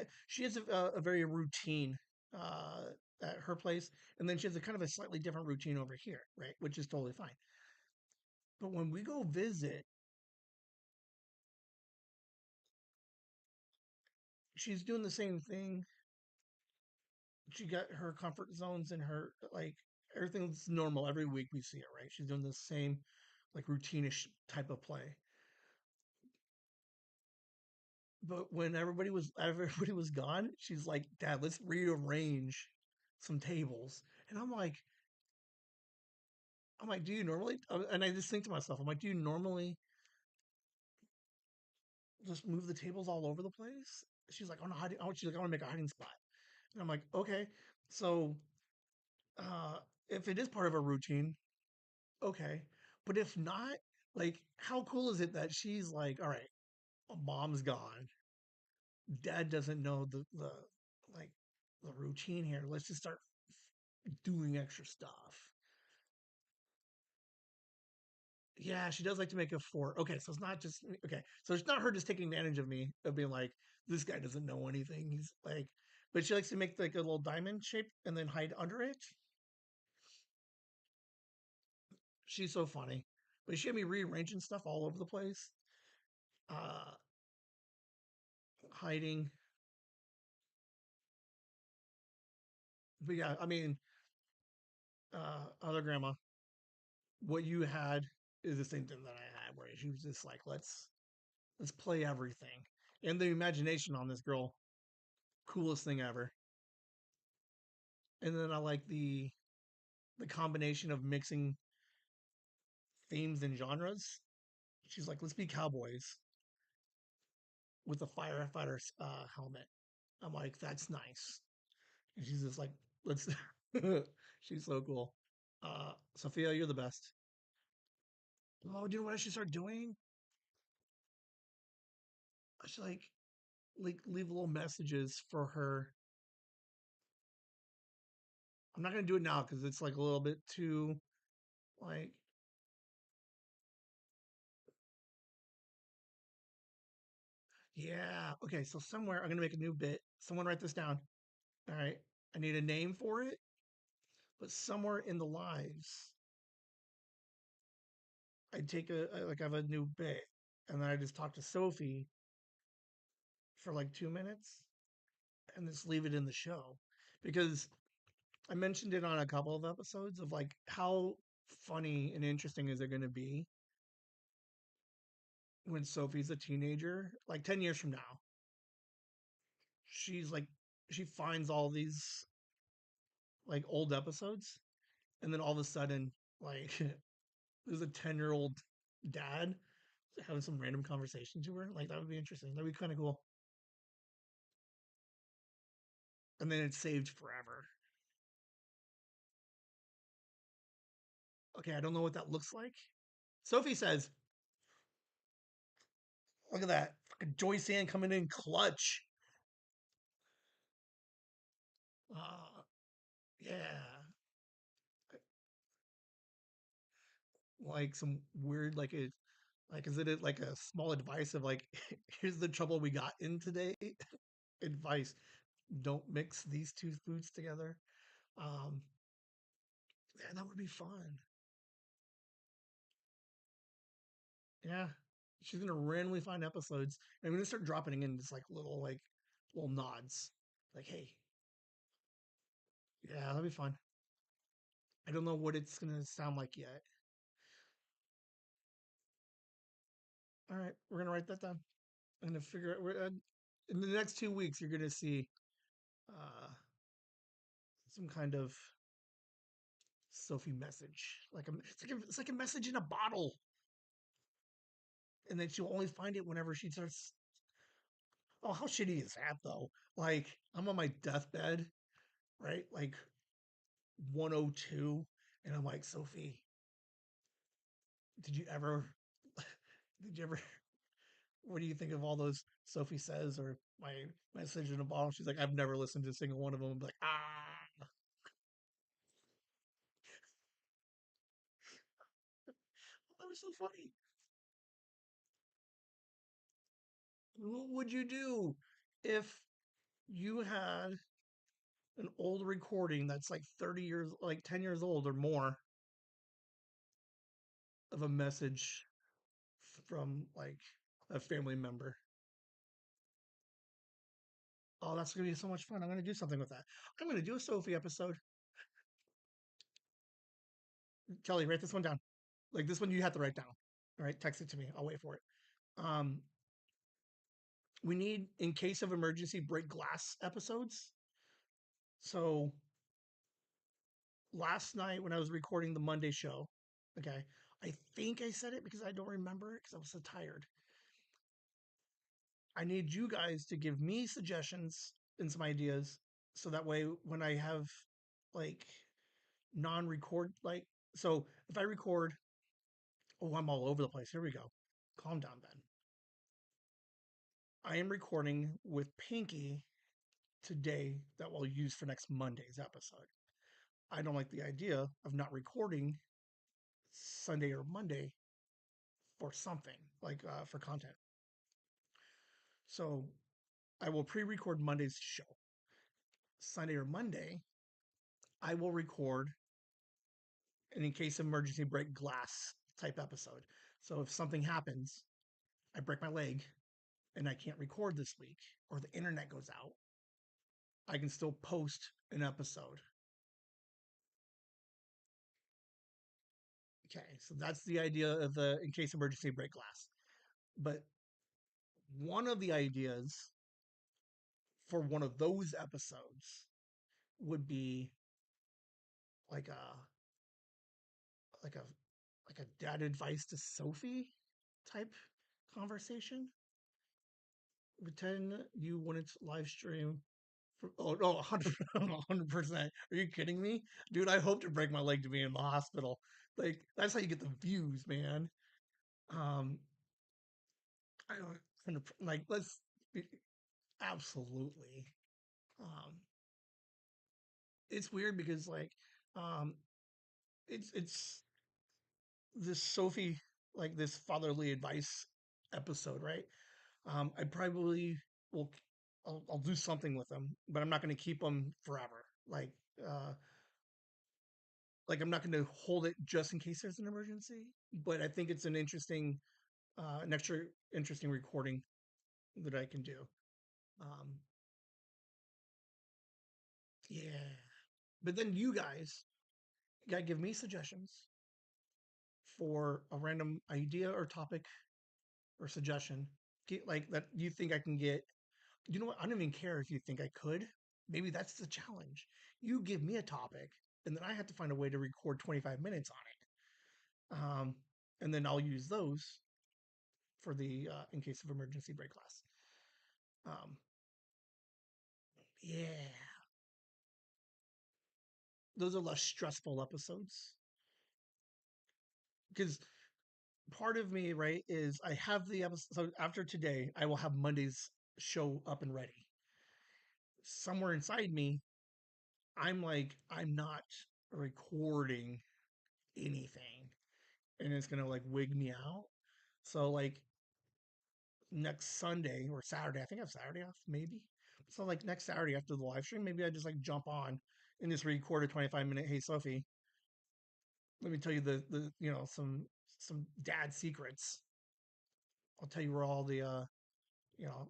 has a very routine at her place, and then she has a kind of a slightly different routine over here, right? Which is totally fine. But when we go visit, she's doing the same thing. She got her comfort zones and her like everything's normal every week we see it, right? She's doing the same like routinish type of play. But when everybody was gone, she's like, "Dad, let's rearrange some tables." And I'm like, "Do you normally?" And I just think to myself, I'm like, "Do you normally just move the tables all over the place?" She's like, "Oh no, she's like, I want to make a hiding spot." And I'm like, "Okay, so uh, if it is part of a routine, okay, but if not, like, how cool is it that she's like, all right, mom's gone, dad doesn't know the like the routine here. Let's just start doing extra stuff." Yeah, she does like to make a fort. Okay, so it's not just okay. So it's not her just taking advantage of me of being like, this guy doesn't know anything. He's like, but she likes to make like a little diamond shape and then hide under it. She's so funny. But she had me rearranging stuff all over the place, uh, hiding. But yeah, I mean, other grandma, what you had is the same thing that I had, where she was just like, let's play everything, and the imagination on this girl, coolest thing ever. And then I like the combination of mixing themes and genres. She's like, let's be cowboys with a firefighter's helmet. I'm like, that's nice. And she's just like, let's. She's so cool. Sophia, you're the best. Oh, do you know what I should start doing? I should like leave little messages for her. I'm not gonna do it now because it's like a little bit too like yeah. Okay, so somewhere I'm gonna make a new bit. Someone write this down. All right. I need a name for it, but somewhere in the lives, I take like I have a new bit, and then I just talk to Sophie for like 2 minutes, and just leave it in the show, because I mentioned it on a couple of episodes of like how funny and interesting is it going to be when Sophie's a teenager, like 10 years from now. She's like she finds all these like old episodes, and then all of a sudden, like there's a 10-year-old dad having some random conversation to her. Like that would be interesting. That'd be kind of cool. And then it's saved forever. Okay, I don't know what that looks like. Sophie says, "Look at that, fucking Joy Sand coming in clutch." Uh, yeah, like some weird like is it like a small advice of like here's the trouble we got in today advice, don't mix these two foods together. Um, yeah, that would be fun. Yeah, she's gonna randomly find episodes, and I'm gonna start dropping in just like little nods, like hey, yeah, that'd be fun. I don't know what it's gonna sound like yet. All right, we're gonna write that down. I'm gonna figure out. In the next 2 weeks, you're gonna see uh, some kind of Sophie message. It's like a message in a bottle, and then she'll only find it whenever she starts. Oh, how shitty is that though? Like I'm on my deathbed, right? Like 102, and I'm like, Sophie, did you ever? Did you ever? What do you think of all those Sophie says or my message in a bottle? She's like, I've never listened to a single one of them. I'm like, that was so funny. What would you do if you had an old recording that's like 30 years, like 10 years old or more of a message from like a family member? Oh, that's gonna be so much fun. I'm gonna do something with that. I'm gonna do a Sophie episode. Kelly, write this one down. Like this one, you have to write down. All right, text it to me. I'll wait for it. Um, we need, in case of emergency, break glass episodes. So last night when I was recording the Monday show, okay, I think I said it because I don't remember it because I was so tired. I need you guys to give me suggestions and some ideas so that way when I have like non-record, like, so if I record, oh, I'm all over the place. Here we go. Calm down, Ben. I am recording with Pinky today that we'll use for next Monday's episode. I don't like the idea of not recording Sunday or Monday for something like for content. So I will pre-record Monday's show. Sunday or Monday, I will record an in case of emergency break glass type episode. So if something happens, I break my leg and I can't record this week, or the internet goes out, I can still post an episode. Okay, so that's the idea of the in case emergency break glass. But one of the ideas for one of those episodes would be like a like a like a dad advice to Sophie type conversation. Pretend you wouldn't live stream. Oh no, 100%. Are you kidding me, dude? I hope to break my leg to be in the hospital. Like that's how you get the views, man. Um, I don't like let's be, absolutely. Um, it's weird because like, um, it's this Sophie like this fatherly advice episode, right? I probably will. I'll do something with them, but I'm not going to keep them forever. Uh, like I'm not going to hold it just in case there's an emergency. But I think it's an extra interesting recording that I can do. Um, yeah. But then you guys got to give me suggestions for a random idea or topic or suggestion, like that you think I can get. You know what? I don't even care if you think I could. Maybe that's the challenge. You give me a topic, and then I have to find a way to record 25 minutes on it. And then I'll use those for the in case of emergency break class. Um, yeah, those are less stressful episodes because part of me, right, is I have the episode. So after today, I will have Monday's show up and ready. Somewhere inside me, I'm like, I'm not recording anything and it's gonna like wig me out. So like next Sunday or Saturday, I think I have Saturday off, maybe. So like next Saturday after the live stream, maybe I just like jump on and just record a 25-minute. Hey Sophie, let me tell you the some dad secrets. I'll tell you where all the you know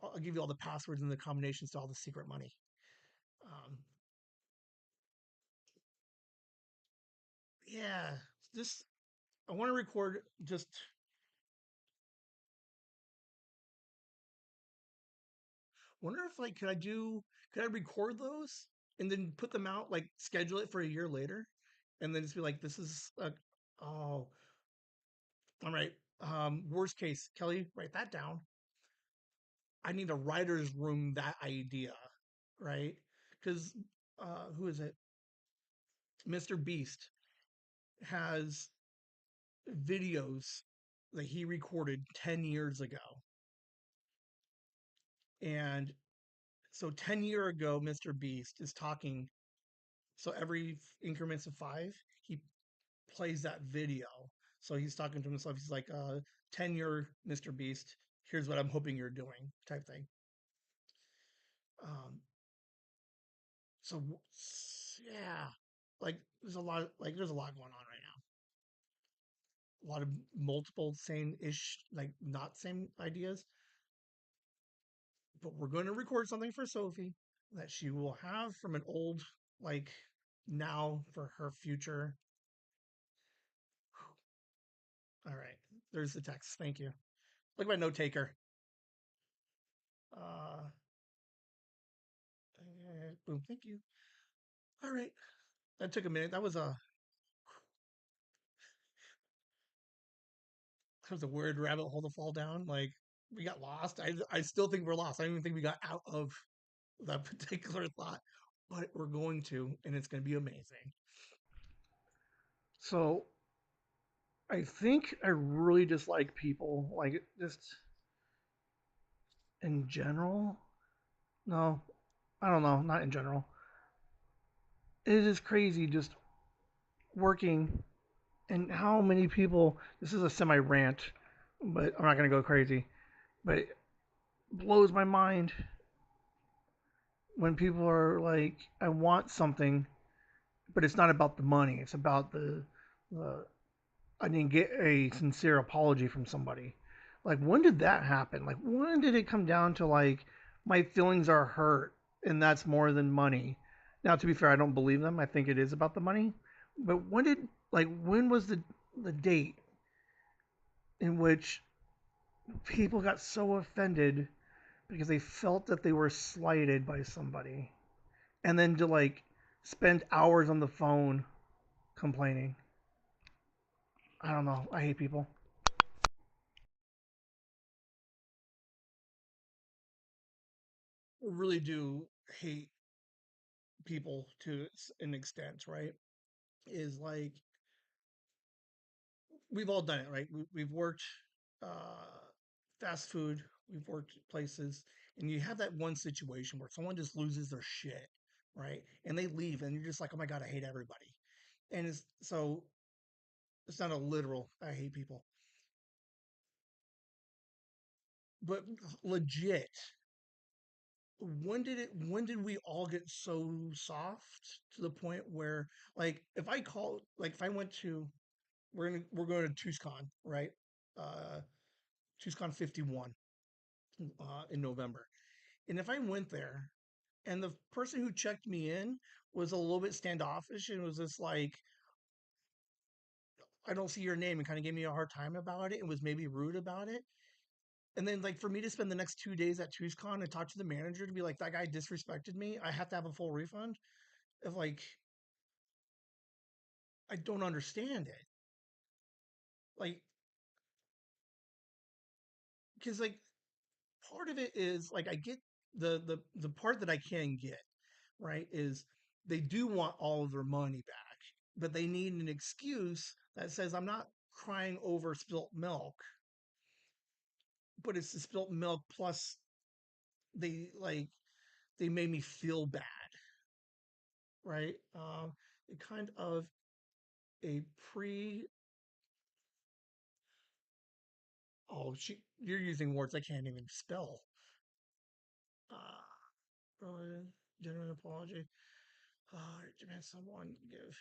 I'll give you all the passwords and the combinations to all the secret money. Um, yeah, just I want to record just wonder if like could I record those and then put them out like schedule it for a year later and then just be like this is oh all right worst case Kelly write that down. I need a writer's room that idea, right? Because who is it? Mr. Beast has videos that he recorded 10 years ago. And so 10 year ago, Mr. Beast is talking. So every increments of five, he plays that video. So he's talking to himself. He's like, 10-year Mr. Beast, here's what I'm hoping you're doing, type thing. Um, so yeah, like there's a lot going on right now. A lot of multiple same ish, like not same ideas. but we're going to record something for Sophie that she will have from an old, like, now for her future. All right. There's the text. Thank you. Look at my note taker. Uh, boom. Thank you. All right. That took a minute. That was a weird rabbit hole to fall down. Like we got lost. I still think we're lost. I don't even think we got out of that particular thought, but we're going to, and it's going to be amazing. So I think I really dislike people, like just in general. No, I don't know, not in general. It is crazy just working and how many people. This is a semi rant, but I'm not gonna go crazy. But it blows my mind when people are like, "I want something," but it's not about the money. It's about the I didn't get a sincere apology from somebody. Like, when did that happen? Like, when did it come down to like my feelings are hurt and that's more than money? Now, to be fair, I don't believe them. I think it is about the money. But when was the date in which people got so offended because they felt that they were slighted by somebody, and then to like spend hours on the phone complaining? I don't know. I hate people. I really do hate people to an extent, right? Is like we've all done it, right? We've worked uh, fast food, we've worked places, and you have that one situation where someone just loses their shit, right? And they leave, and you're just like, oh my god, I hate everybody. And it's not a literal I hate people, but legit. When did we all get so soft to the point where like if I went to we're going to TucsCon, right? Uh TucsCon 51 in November. And if I went there and the person who checked me in was a little bit standoffish and was just like, I don't see your name and kind of gave me a hard time about it and was maybe rude about it. And then like for me to spend the next 2 days at TucsCon and talk to the manager to be like, that guy disrespected me, I have to have a full refund. Of like, I don't understand it. Like, because like part of it is like I get the part that I can get, right, is they do want all of their money back, but they need an excuse that says I'm not crying over spilt milk, but it's the spilt milk plus they like they made me feel bad, right? It kind of a pre. You're using words I can't even spell. Really genuine apology. Demand someone give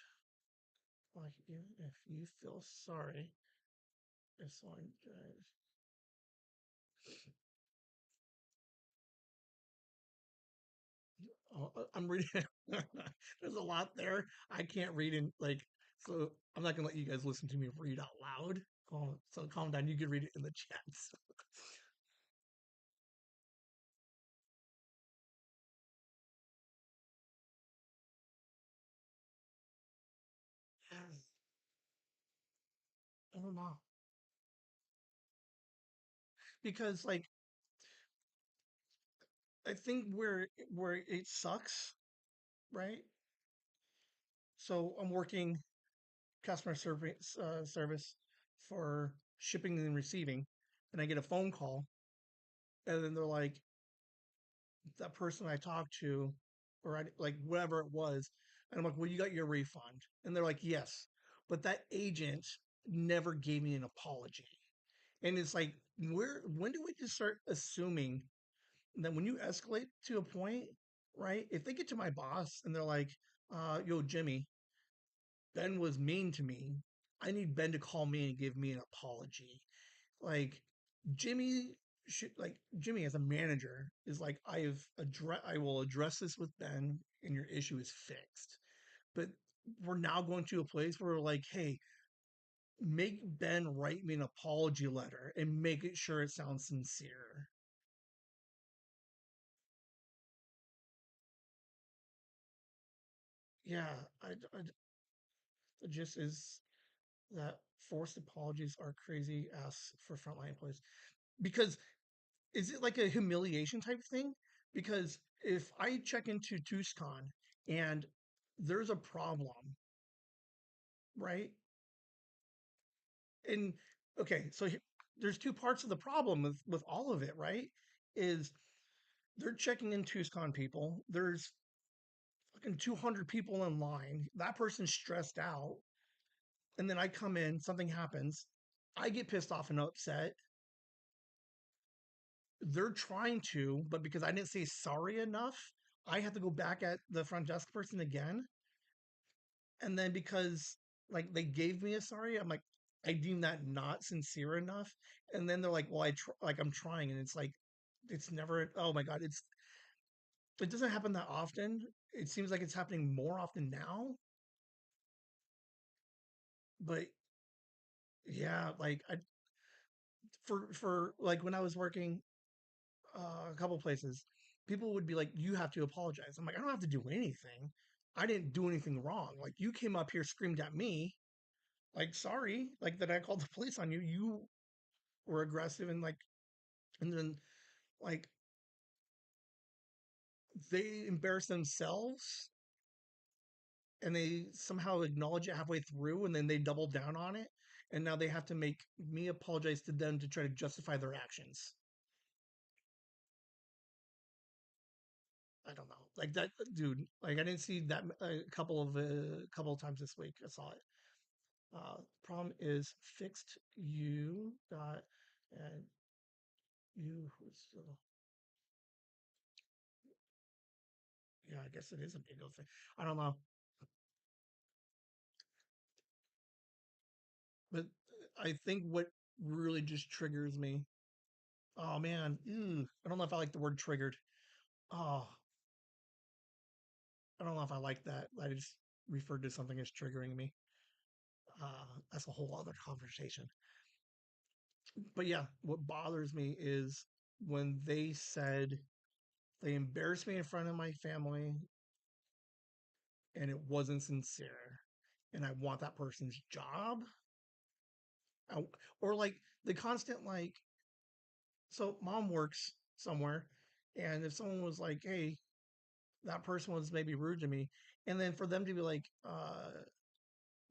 like even if you feel sorry if someone I'm reading. There's a lot there. I can't read in like so. I'm not gonna let you guys listen to me read out loud. So calm down. You can read it in the chats. I don't know because like I think where it sucks, right? So I'm working customer service for shipping and receiving, and I get a phone call, and then they're like, that person I talked to, or like whatever it was, and I'm like, well, you got your refund, and they're like, yes, but that agent never gave me an apology, and it's like, when do we just start assuming that when you escalate to a point, right? If they get to my boss and they're like, yo, Jimmy, Ben was mean to me. I need Ben to call me and give me an apology. Like Jimmy like Jimmy as a manager is like I will address this with Ben and your issue is fixed. But we're now going to a place where we're like, hey, make Ben write me an apology letter and make it sure it sounds sincere. Yeah, it just is that forced apologies are crazy ass for frontline employees. Because is it like a humiliation type thing? Because if I check into TucsCon and there's a problem, right? And okay, so there's two parts of the problem with all of it, right? Is they're checking in TucsCon people. There's fucking 200 people in line. That person's stressed out, and then I come in, something happens, I get pissed off and upset. They're trying to, but because I didn't say sorry enough, I have to go back at the front desk person again. And then because like they gave me a sorry, I'm like, I deem that not sincere enough. And then they're like, well, like I'm trying, and it's like, it's never. Oh my god, it doesn't happen that often. It seems like it's happening more often now. But yeah, like I for like when I was working a couple places, people would be like, "You have to apologize." I'm like, "I don't have to do anything. I didn't do anything wrong. Like you came up here, screamed at me, like sorry, like that I called the police on you. You were aggressive and like, and then like they embarrass themselves and they somehow acknowledge it halfway through, and then they double down on it, and now they have to make me apologize to them to try to justify their actions. I don't know, like that, dude. Like I didn't see that a couple of times this week. I saw it. Problem is fixed. You got and you yeah, I guess it is a big old thing. I don't know, but I think what really just triggers me. Oh man, I don't know if I like the word triggered. Oh, I don't know if I like that. I just referred to something as triggering me. That's a whole other conversation. But yeah, what bothers me is when they said they embarrassed me in front of my family and it wasn't sincere. And I want that person's job. I- Or like the constant, like, so mom works somewhere. And if someone was like, hey, that person was maybe rude to me, and then for them to be like,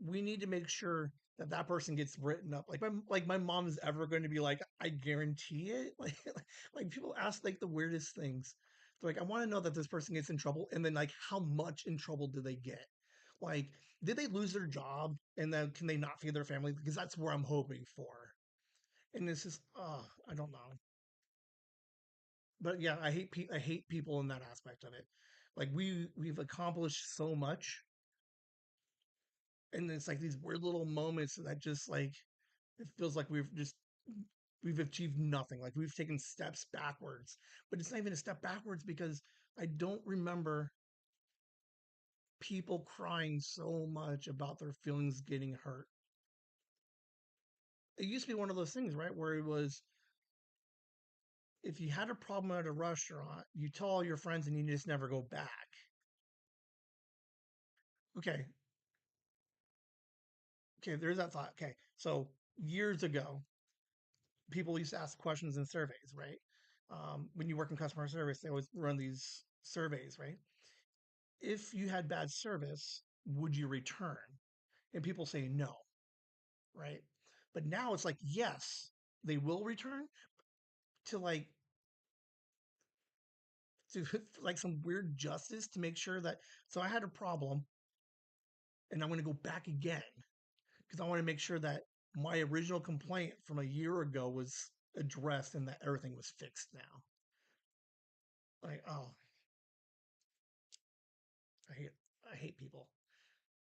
we need to make sure that that person gets written up. Like my mom is ever going to be like, I guarantee it. Like people ask like the weirdest things. They're like, I want to know that this person gets in trouble, and then like, how much in trouble do they get? Like, did they lose their job, and then can they not feed their family? Because that's where I'm hoping for. And it's just, I don't know. But yeah, I hate people in that aspect of it. Like we've accomplished so much, and it's like these weird little moments that just like it feels like we've achieved nothing. Like we've taken steps backwards, but it's not even a step backwards because I don't remember people crying so much about their feelings getting hurt. It used to be one of those things, right, where it was if you had a problem at a restaurant, you tell all your friends and you just never go back. Okay, okay, there's that thought. Okay, so years ago, people used to ask questions in surveys, right? When you work in customer service, they always run these surveys, right? If you had bad service, would you return? And people say no, right? But now it's like, yes, they will return to to like some weird justice to make sure that. So I had a problem and I'm going to go back again because I want to make sure that my original complaint from a year ago was addressed and that everything was fixed now. Like, oh, I hate, I hate people.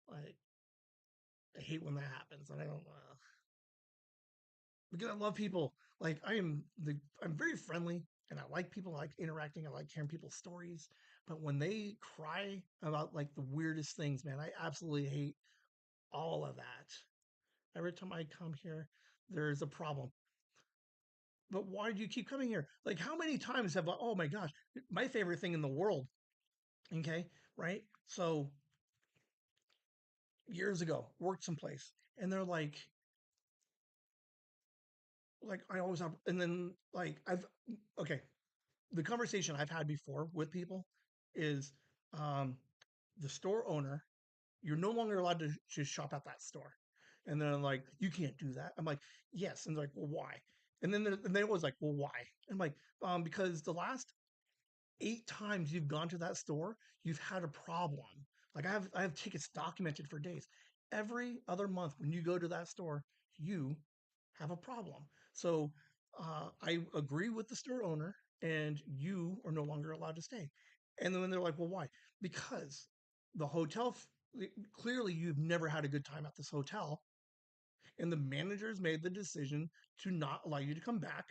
Like, I hate when that happens, and I don't because I love people. Like I'm very friendly and I like people, I like interacting, I like hearing people's stories. But when they cry about like the weirdest things, man, I absolutely hate all of that. Every time I come here, there's a problem. But why do you keep coming here? Like, how many times have I, oh my gosh, my favorite thing in the world, okay, right? So years ago, worked someplace, and they're like I always have, and then like okay, the conversation I've had before with people is um, the store owner, you're no longer allowed to just shop at that store. And then I'm like, you can't do that. I'm like, yes. And they're like, well, why? And then it was like, well, why? I'm like, because the last 8 times you've gone to that store, you've had a problem. Like I have tickets documented for days. Every other month when you go to that store, you have a problem. So I agree with the store owner, and you are no longer allowed to stay. And then they're like, well, why? Because the hotel clearly you've never had a good time at this hotel, and the managers made the decision to not allow you to come back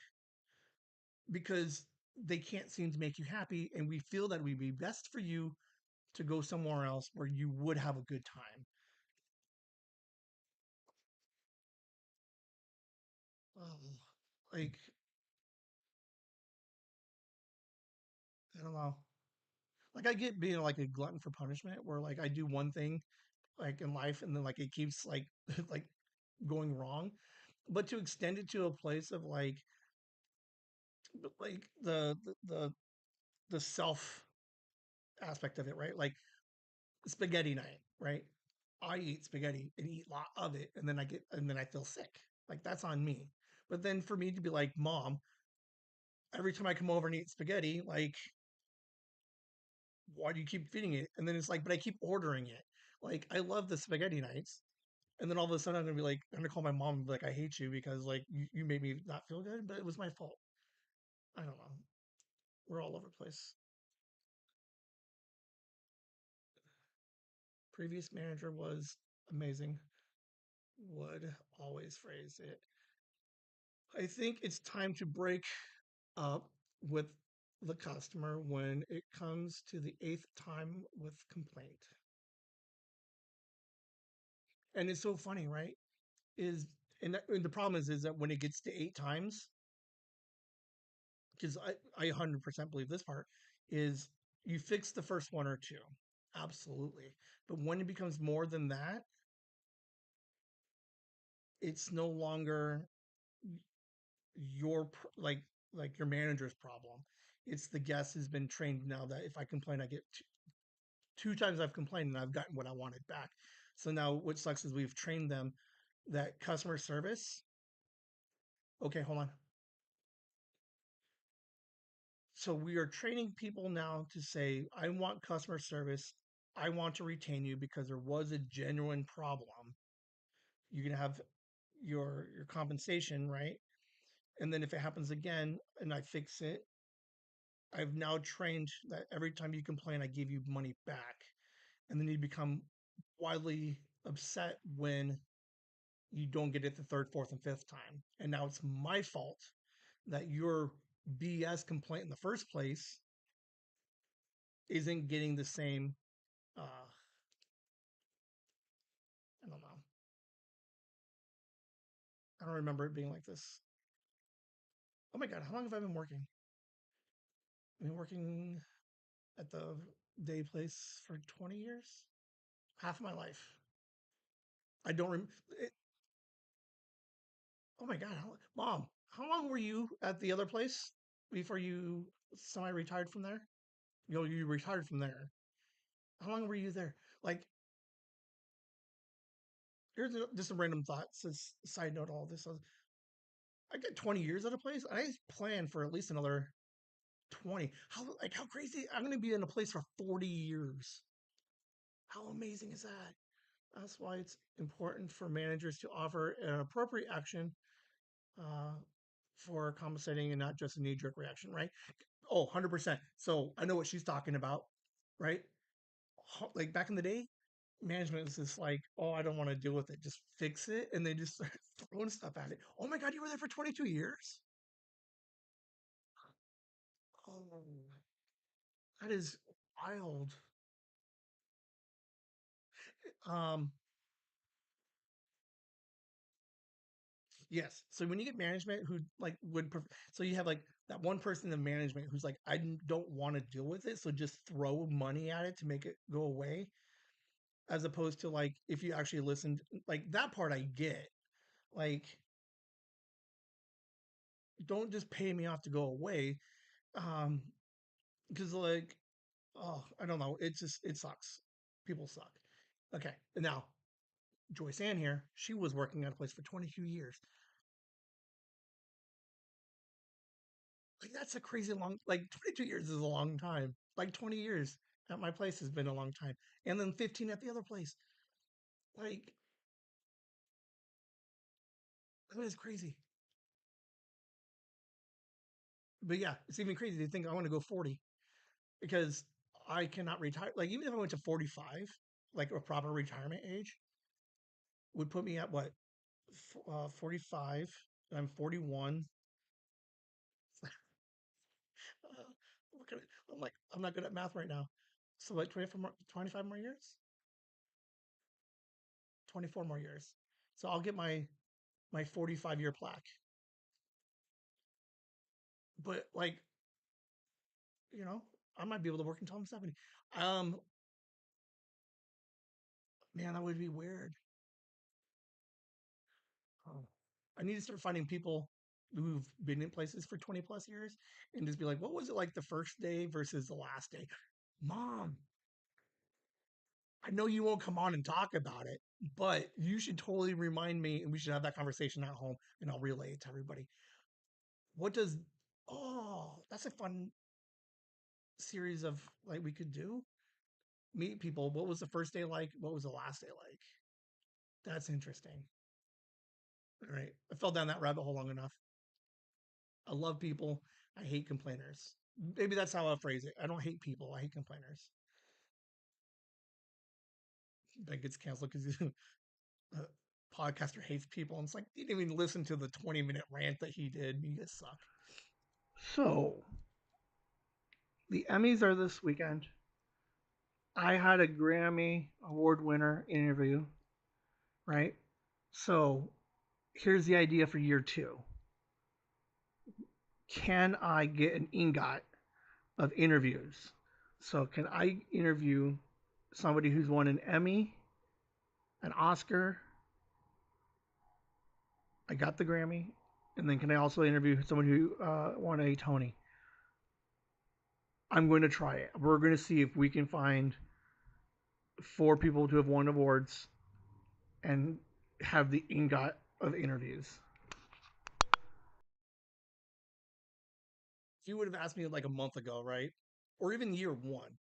because they can't seem to make you happy, and we feel that it would be best for you to go somewhere else where you would have a good time. Oh, like I don't know. Like I get being like a glutton for punishment, where like I do one thing like in life, and then like it keeps like like going wrong. But to extend it to a place of like the self aspect of it, right? Like spaghetti night, right? I eat spaghetti and eat a lot of it, and then I feel sick. Like that's on me. But then for me to be like, Mom, every time I come over and eat spaghetti, like, why do you keep feeding it? And then it's like, but I keep ordering it. Like, I love the spaghetti nights. And then all of a sudden I'm gonna be like, I'm gonna call my mom and be like, I hate you because like you made me not feel good, but it was my fault. I don't know. We're all over the place. Previous manager was amazing. Would always phrase it. I think it's time to break up with the customer when it comes to the eighth time with complaint. And it's so funny, right? Is and the problem is that when it gets to 8 times, because I 100% believe this part is you fix the first one or two, absolutely. But when it becomes more than that, it's no longer your like your manager's problem. It's the guest has been trained now that if I complain, I get two times I've complained and I've gotten what I wanted back. So now what sucks is we've trained them that customer service. Okay, hold on. So we are training people now to say, I want customer service. I want to retain you because there was a genuine problem. You're gonna have your compensation, right? And then if it happens again and I fix it, I've now trained that every time you complain, I give you money back. And then you become wildly upset when you don't get it the third, fourth, and fifth time. And now it's my fault that your BS complaint in the first place isn't getting the same. I don't know. I don't remember it being like this. Oh my god, how long have I been working? I've been working at the day place for 20 years, half of my life. I don't remember. Oh my god, Mom, how long were you at the other place before you semi-retired from there? You retired from there. How long were you there? Like, here's just a random thought. Says side note, all this. I got 20 years at a place. I plan for at least another 20. How crazy? I'm going to be in a place for 40 years. How amazing is that? That's why it's important for managers to offer an appropriate action uh, for compensating and not just a knee jerk reaction, right? Oh, 100%. So I know what she's talking about, right? Like back in the day, management was just like, oh, I don't want to deal with it. Just fix it. And they just start throwing stuff at it. Oh my God, you were there for 22 years? That is wild. Um, yes. So when you get management who like so you have like that one person in management who's like, don't want to deal with it, so just throw money at it to make it go away, as opposed to like if you actually listened, like that part I get. Like, don't just pay me off to go away. Um, because like, oh, I don't know, it sucks. People suck. Okay, and now Joyce Ann here, she was working at a place for 22 years. Like that's a crazy long. Like 22 years is a long time. Like 20 years at my place has been a long time, and then 15 at the other place. Like that is crazy. But yeah, it's even crazy to think I want to go 40 because I cannot retire. Like even if I went to 45, like a proper retirement age, would put me at what 45. I'm 41. Uh, I'm like I'm not good at math right now. So like 25 more years, 24 more years. So I'll get my 45-year plaque. But like, you know, I might be able to work until I'm 70. Um, Man, that would be weird. Oh. I need to start finding people who've been in places for 20 plus years and just be like, what was it like the first day versus the last day? Mom, I know you won't come on and talk about it, but you should totally remind me and we should have that conversation at home and I'll relay it to everybody. What does, oh, that's a fun series of like we could do. Meet people. What was the first day like? What was the last day like? That's interesting. All right. I fell down that rabbit hole long enough. I love people. I hate complainers. Maybe that's how I'll phrase it. I don't hate people. I hate complainers. That gets canceled because the podcaster hates people. And it's like, you didn't even listen to the 20-minute rant that he did. You guys suck. So, the Emmys are this weekend. I had a Grammy Award winner interview, right? So, here's the idea for year two. Can I get an ingot of interviews? So, can I interview somebody who's won an Emmy, an Oscar? I got the Grammy, and then can I also interview someone who won a Tony? I'm going to try it. We're going to see if we can find four people to have won awards and have the ingot of interviews. If you would have asked me like a month ago, right, or even year one,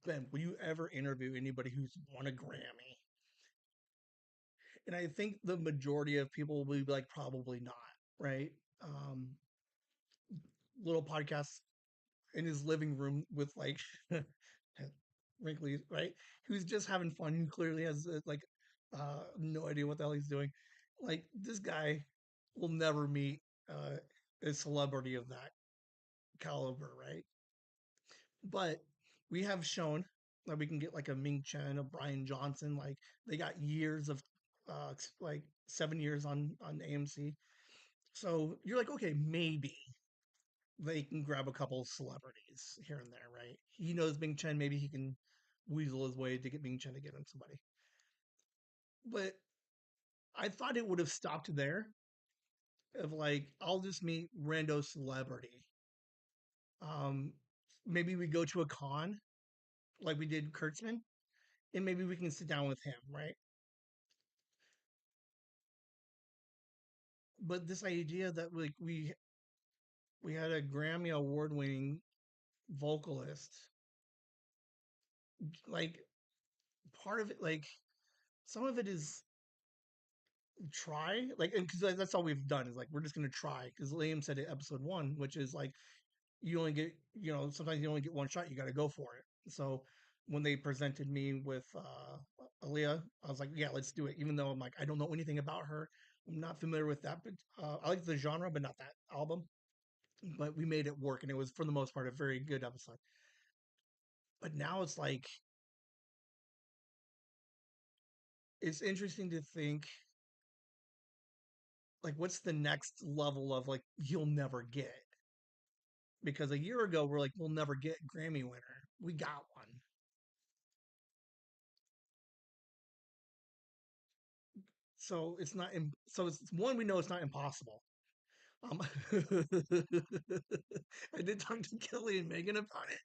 Ben, will you ever interview anybody who's won a Grammy? And I think the majority of people will be like, probably not, right? Um, Little podcasts in his living room with like wrinkly, right? Who's just having fun, who clearly has like no idea what the hell he's doing. Like this guy will never meet a celebrity of that caliber, right? But we have shown that we can get like a Ming Chen, a Brian Johnson. Like they got years of like 7 years on AMC. So you're like, okay, maybe they can grab a couple of celebrities here and there, right? He knows Ming Chen, maybe he can weasel his way to get Ming Chen to give him somebody. But I thought it would have stopped there of like, I'll just meet rando celebrity. Um, Maybe we go to a con like we did Kurtzman, and maybe we can sit down with him, right? But this idea that like we had a Grammy award winning vocalist, like part of it, like some of it is try like because that's all we've done is like we're just gonna try because Liam said it episode one, which is like you only get sometimes you only get one shot, you got to go for it. So when they presented me with Aaliyah, I was like, yeah, let's do it. Even though I'm like I don't know anything about her, I'm not familiar with that, but I like the genre, but not that album. but we made it work, and it was for the most part a very good episode. But now it's like it's interesting to think like what's the next level of like you'll never get, because a year ago we're like we'll never get Grammy winner. We got one. So it's not. So it's one, we know it's not impossible. Um, I did talk to Kelly and Megan about it.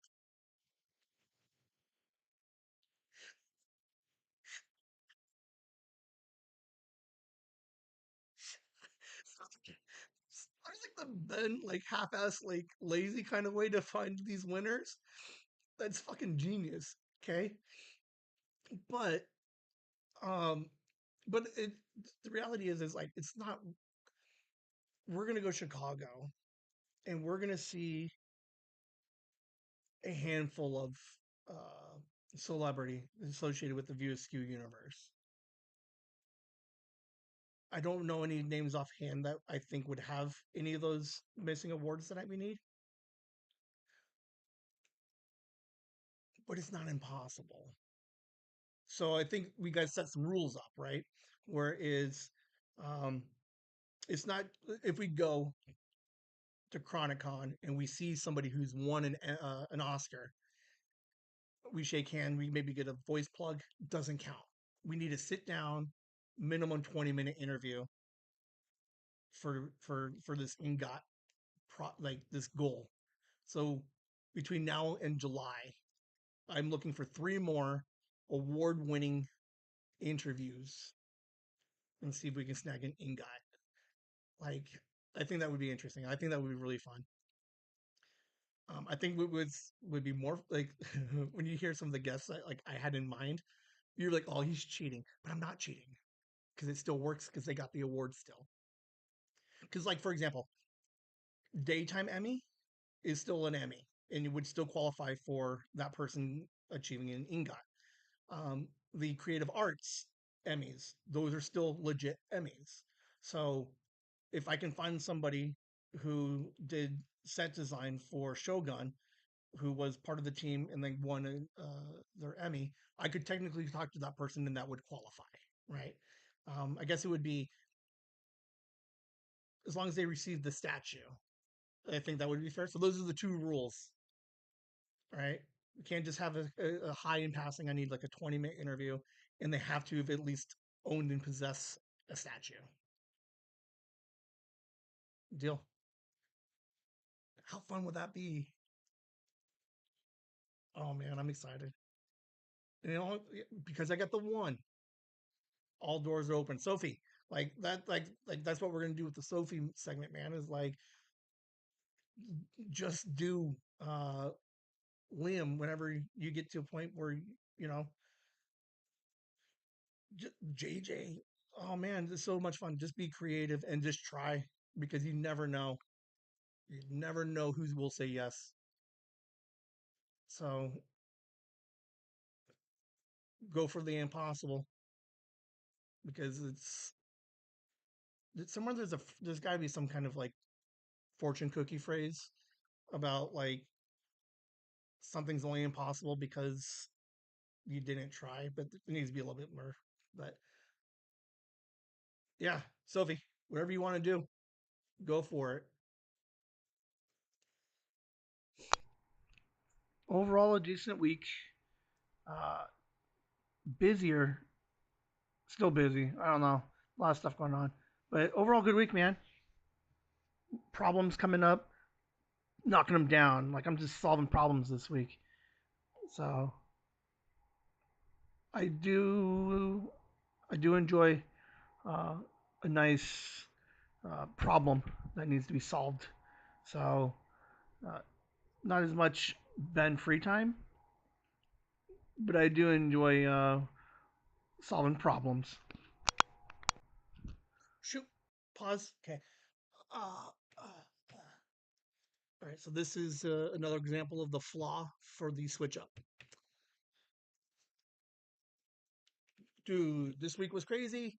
I was like the Ben like half-ass like lazy kind of way to find these winners. That's fucking genius. Okay, but um, but the reality is like it's not. We're gonna go Chicago, and we're gonna see a handful of celebrity associated with the View Askew universe. I don't know any names offhand that I think would have any of those missing awards that we need, but it's not impossible. So I think we got to set some rules up, right? Where is um, it's not if we go to Chronicon and we see somebody who's won an Oscar, we shake hand, we maybe get a voice plug, doesn't count. We need to sit down, minimum 20-minute interview for this ingot like this goal. So between now and July, I'm looking for 3 more award-winning interviews and see if we can snag an ingot. Like, I think that would be interesting. I think that would be really fun. I think what would be more like when you hear some of the guests that like I had in mind, you're like, oh, he's cheating, but I'm not cheating because it still works because they got the award still. Because like for example, daytime Emmy is still an Emmy, and you would still qualify for that person achieving an ingot. The creative arts Emmys, those are still legit Emmys. So if I can find somebody who did set design for Shogun, who was part of the team and then won their Emmy, I could technically talk to that person and that would qualify, right? I guess it would be as long as they received the statue. I think that would be fair. So those are the 2 rules, right? You can't just have a high in passing. I need like a 20-minute interview, and they have to have at least owned and possess a statue. Deal. How fun would that be? Oh man, I'm excited. You know, because I got the one. All doors are open. Sophie, like that, like that's what we're gonna do with the Sophie segment, man. Is like just do Liam whenever you get to a point where you know JJ. Oh man, it's so much fun. Just be creative and just try because you never know. You never know who will say yes. So go for the impossible because it's somewhere there's got to be some kind of like fortune cookie phrase about like something's only impossible because you didn't try, but it needs to be a little bit more. But yeah, Sophie, whatever you want to do, go for it. Overall, a decent week. Uh, busier, still busy. I don't know, a lot of stuff going on, but overall, good week, man. Problems coming up, knocking them down. Like I'm just solving problems this week. So I do, I do enjoy uh, a nice problem that needs to be solved. So uh, not as much Ben free time, but I do enjoy solving problems. Shoot. Pause. Okay. Uh, uh, all right. So this is another example of the flaw for the switch up. Dude, this week was crazy.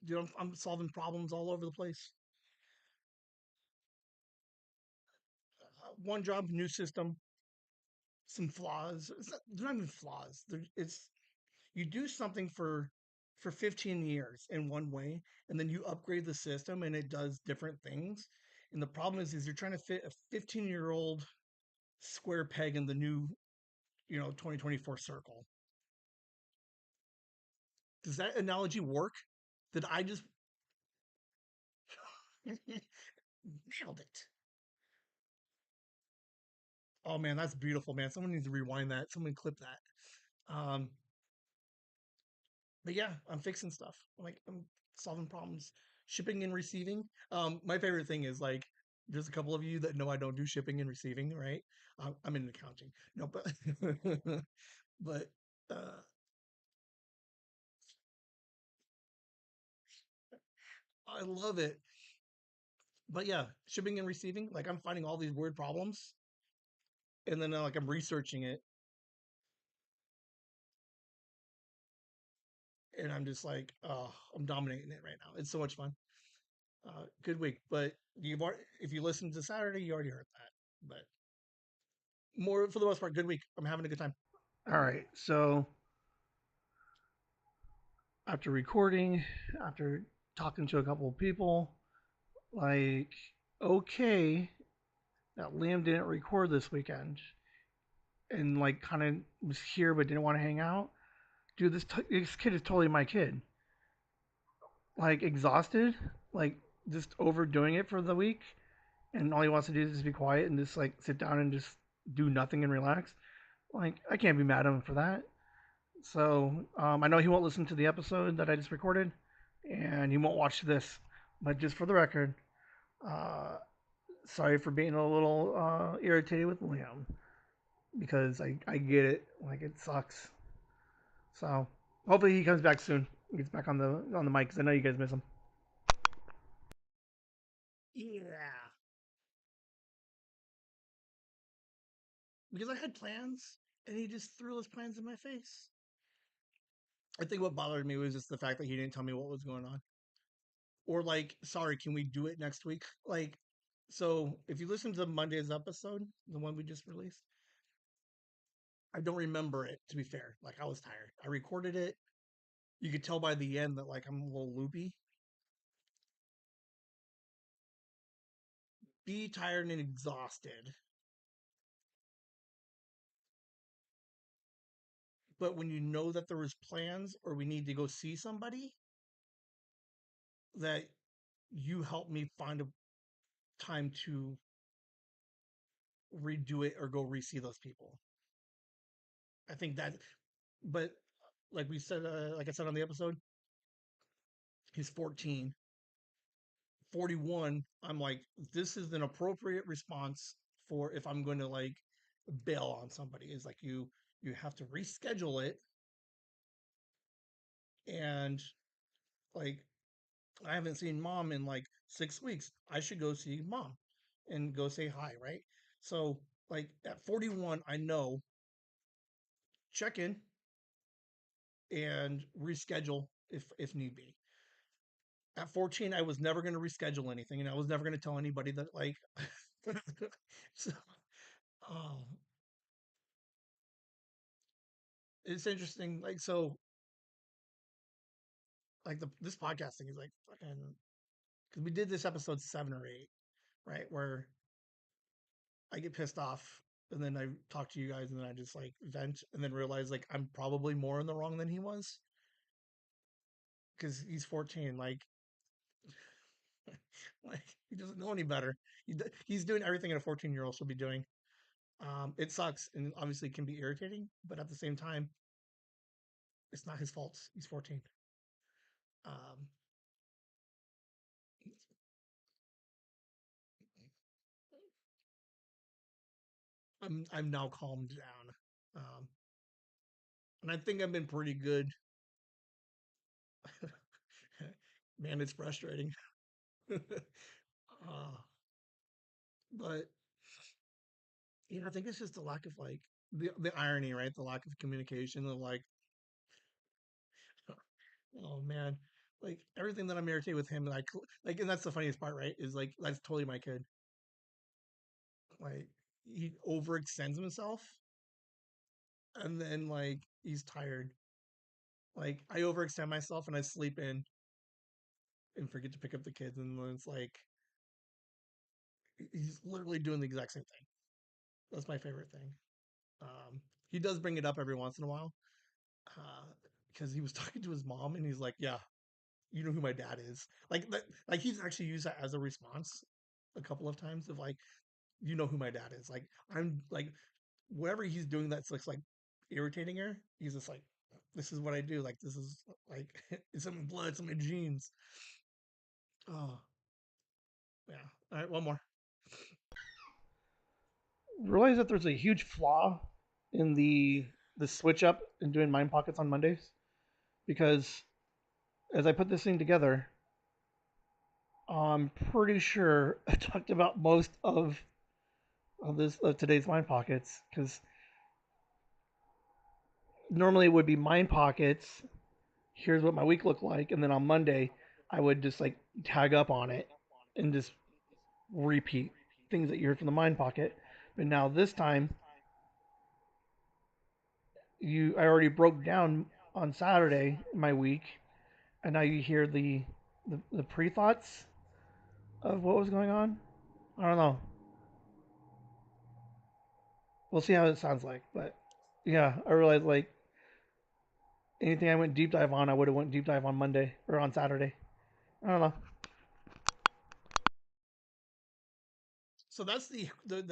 Dude, I'm solving problems all over the place. one job, new system, some flaws. They're not even flaws. It's you do something for 15 years in one way, and then you upgrade the system, and it does different things. And the problem is you're trying to fit a 15-year-old square peg in the new 2024 circle. Does that analogy work? Did I just nailed it? Oh man, that's beautiful, man. Someone needs to rewind that. Someone clip that. But yeah, I'm fixing stuff. Like I'm solving problems, shipping and receiving. My favorite thing is like there's a couple of you that know I don't do shipping and receiving, right? I'm in accounting. No, but but uh, I love it. But yeah, shipping and receiving. Like I'm finding all these weird problems, and then like I'm researching it, and I'm just like, oh, I'm dominating it right now. It's so much fun. Good week, but if you listen to Saturday, you already heard that. But more for the most part, good week. I'm having a good time. All right, so after recording, after talking to a couple of people, like, okay, that Liam didn't record this weekend and like kind of was here but didn't want to hang out. Dude, this kid is totally my kid. Like exhausted, like just overdoing it for the week, and all he wants to do is just be quiet and just like sit down and just do nothing and relax. Like I can't be mad at him for that. So I know he won't listen to the episode that I just recorded, and he won't watch this. But just for the record, uh, sorry for being a little irritated with Liam because I get it. Like it sucks. So hopefully he comes back soon. He gets back on the mic because I know you guys miss him. Yeah, because I had plans and he just threw those plans in my face. I think what bothered me was just the fact that he didn't tell me what was going on. Or like, sorry, can we do it next week? Like, so if you listen to Monday's episode, the one we just released, I don't remember it to be fair. Like I was tired. I recorded it. You could tell by the end that like I'm a little loopy. Be tired and exhausted. But when you know that there was plans or we need to go see somebody, that you help me find a time to redo it or go re-see those people. I think that, but like we said, like I said on the episode, he's 14, 41. I'm like, this is an appropriate response for if I'm going to like bail on somebody. Is like you have to reschedule it, and like I haven't seen mom in like 6 weeks. I should go see mom and go say hi, right? So like at 41, I know check in and reschedule if need be. At 14, I was never going to reschedule anything, and I was never going to tell anybody that like. So, oh, it's interesting. Like so, like this podcasting is like fucking because we did this episode 7 or 8, right? Where I get pissed off and then I talk to you guys and then I just like vent and then realize like I'm probably more in the wrong than he was because he's 14. Like he doesn't know any better. He's doing everything a 14-year-old should be doing. It sucks and obviously can be irritating, but at the same time, it's not his fault. He's 14. Um, I'm now calmed down, and I think I've been pretty good. Man, it's frustrating. uh, but yeah, I think it's just the lack of like the irony, right? The lack of communication, of like, oh man, like everything that I'm irritated with him, like, and that's the funniest part, right? Is like that's totally my kid. Like he overextends himself, and then like he's tired. Like I overextend myself and I sleep in and forget to pick up the kids, and then it's like he's literally doing the exact same thing. That's my favorite thing. He does bring it up every once in a while uh, because he was talking to his mom and he's like, "Yeah, you know who my dad is." Like that, like he's actually used that as a response a couple of times of like, "You know who my dad is." Like I'm like whatever he's doing that's like irritating her. He's just like, "This is what I do. Like this is like it's in my blood, it's in my genes." Oh yeah. All right, one more. Realize that there's a huge flaw in the switch up and doing mind pockets on Mondays because as I put this thing together, I'm pretty sure I talked about most of today's mind pockets because normally it would be mind pockets. Here's what my week looked like, and then on Monday I would just like tag up on it and just repeat things that you heard from the mind pocket. But now this time, I already broke down on Saturday my week, and now you hear the pre thoughts of what was going on. I don't know. We'll see how it sounds like, but yeah, I realized like anything I went deep dive on, I would have went deep dive on Monday or on Saturday. I don't know. So that's the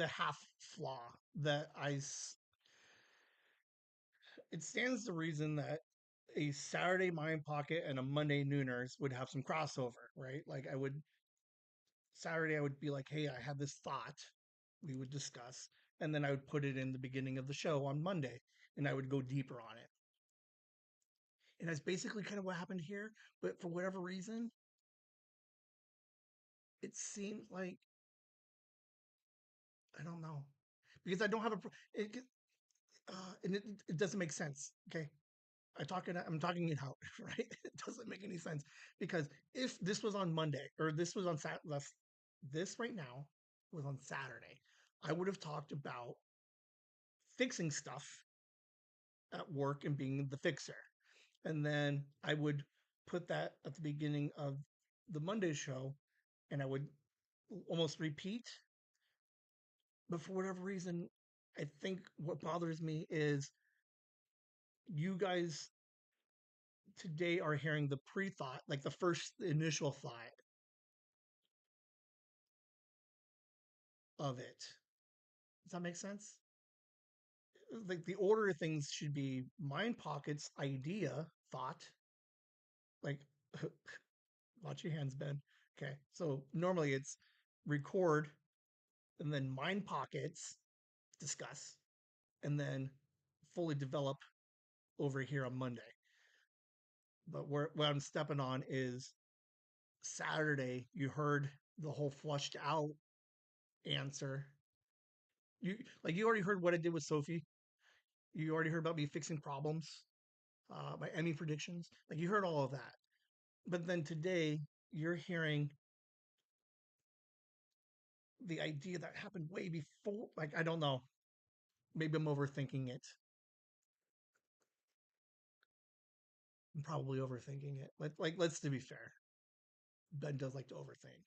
half flaw that it stands to reason that a Saturday mind pocket and a Monday nooners would have some crossover, right? Like Saturday I would be like, "Hey, I had this thought." We would discuss, and then I would put it in the beginning of the show on Monday, and I would go deeper on it. And that's basically kind of what happened here. But for whatever reason, it seemed like I don't know because I don't have it, and it doesn't make sense. Okay, I'm talking it out, right? It doesn't make any sense because if this was on Monday or this was on this right now was on Saturday, I would have talked about fixing stuff at work and being the fixer. And then I would put that at the beginning of the Monday show and I would almost repeat. But for whatever reason, I think what bothers me is you guys today are hearing the pre thought, like the first initial thought of it. Does that make sense? Like the order of things should be mind pockets, idea, thought. Like, watch your hands, Ben. Okay. So normally it's record and then mind pockets, discuss, and then fully develop over here on Monday. But what I'm stepping on is Saturday. You heard the whole flushed out answer. You already heard what I did with Sophie. You already heard about me fixing problems, my Emmy predictions. Like you heard all of that. But then today you're hearing the idea that happened way before. Like I don't know. Maybe I'm overthinking it. I'm probably overthinking it. Let's to be fair. Ben does like to overthink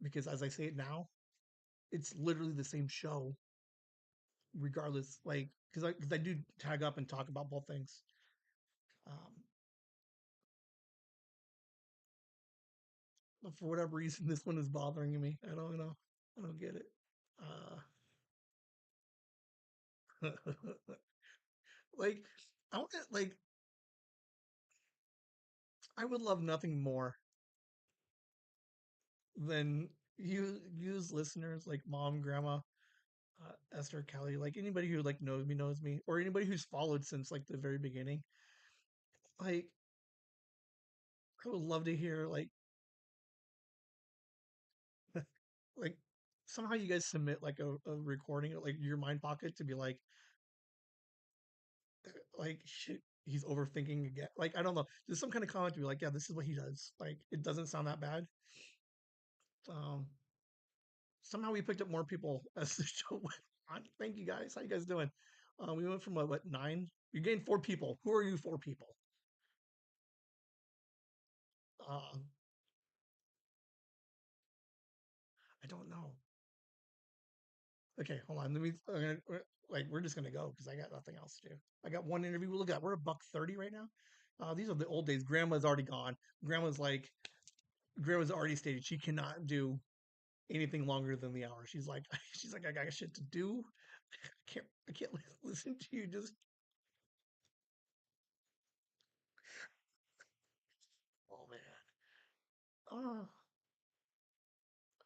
because as I say it now, it's literally the same show, regardless. Like because I do tag up and talk about both things. Um, but for whatever reason, this one is bothering me. I don't know. I don't get it. Like I want like I would love nothing more than you as listeners, like mom, grandma, Esther, Kelly, like anybody who like knows me, or anybody who's followed since like the very beginning. Like I would love to hear like somehow you guys submit like a recording of like your mind pocket to be like shit, he's overthinking again. Like I don't know, just some kind of comment to be like, yeah, this is what he does. Like it doesn't sound that bad. Um, somehow we picked up more people as the show went on. Thank you guys. How you guys doing? We went from what 9? You gained 4 people. Who are you 4 people? Uh, I don't know. Okay, hold on. Let me. Like we're just gonna go because I got nothing else to do. I got one interview. Look at we're a buck 30 right now. These are the old days. Grandma's already gone. Grandma's like Grandma's already stated she cannot do anything longer than the hour. She's like she's like I got shit to do. I can't listen to you just. Oh man. Uh,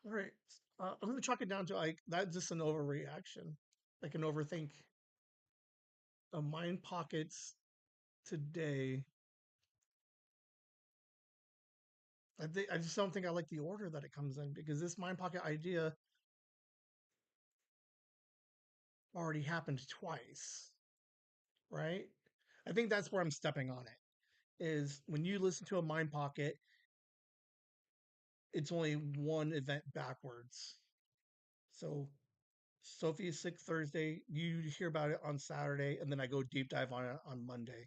all right. I'm gonna chalk it down to like that's just an overreaction, like an overthink. Mind pockets today. I just don't think I like the order that it comes in because this mind pocket idea already happened twice, right? I think that's where I'm stepping on it. Is when you listen to a mind pocket, it's only one event backwards. So Sophie's sick Thursday. You hear about it on Saturday, and then I go deep dive on it on Monday.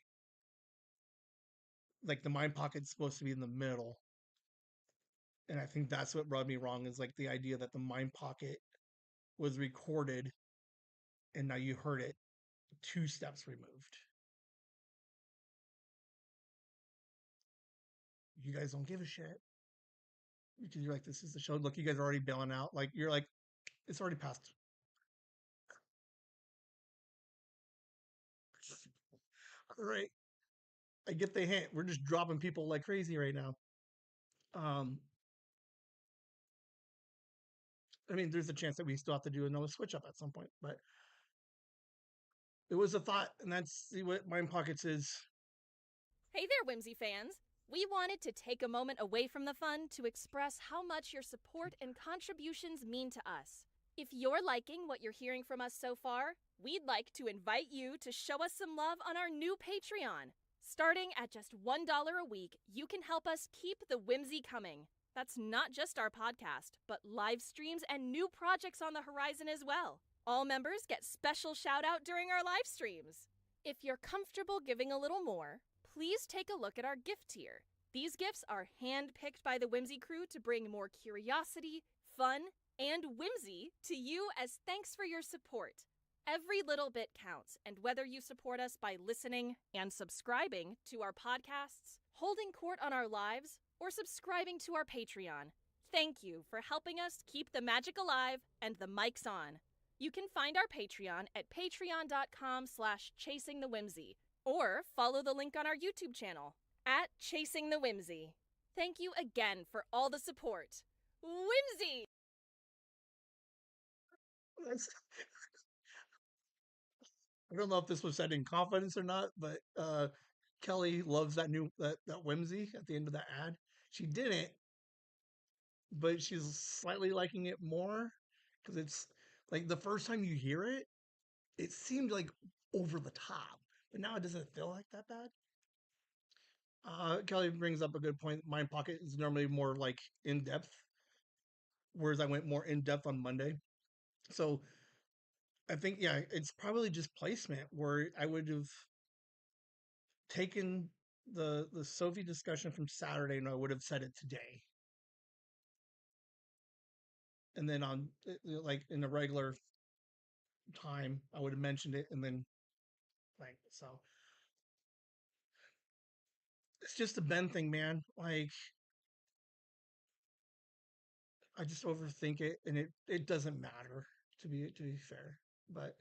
Like the mind pocket's supposed to be in the middle, and I think that's what rubbed me wrong. Is like the idea that the mind pocket was recorded, and now you heard it 2 steps removed. You guys don't give a shit because you're like, this is the show. Look, you guys are already bailing out. Like you're like, it's already passed. All right, I get the hint. We're just dropping people like crazy right now. Um, I mean, there's a chance that we still have to do another switch up at some point, but it was a thought, and that's what Mind Pockets is. Hey there, Whimsy fans! We wanted to take a moment away from the fun to express how much your support and contributions mean to us. If you're liking what you're hearing from us so far, we'd like to invite you to show us some love on our new Patreon. Starting at just $1 a week, you can help us keep the whimsy coming. That's not just our podcast, but live streams and new projects on the horizon as well. All members get special shout out during our live streams. If you're comfortable giving a little more, please take a look at our gift tier. These gifts are hand-picked by the Whimsy crew to bring more curiosity, fun, and whimsy to you as thanks for your support. Every little bit counts, and whether you support us by listening and subscribing to our podcasts, holding court on our lives, or subscribing to our Patreon, thank you for helping us keep the magic alive and the mics on. You can find our Patreon at patreon.com/chasingthewhimsy, or follow the link on our YouTube channel at Chasing the Whimsy. Thank you again for all the support. Whimsy! I don't know if this was said in confidence or not, but Kelly loves that whimsy at the end of the ad. She didn't, but she's slightly liking it more because it's like the first time you hear it, it seemed like over the top, but now it doesn't feel like that bad. Kelly brings up a good point. Mind Pocket is normally more like in depth, whereas I went more in depth on Monday. So I think yeah, it's probably just placement where I would have taken the Sophie discussion from Saturday and I would have said it today. And then on like in a regular time, I would have mentioned it and then like so it's just a Ben thing, man. Like I just overthink it and it doesn't matter to be fair. But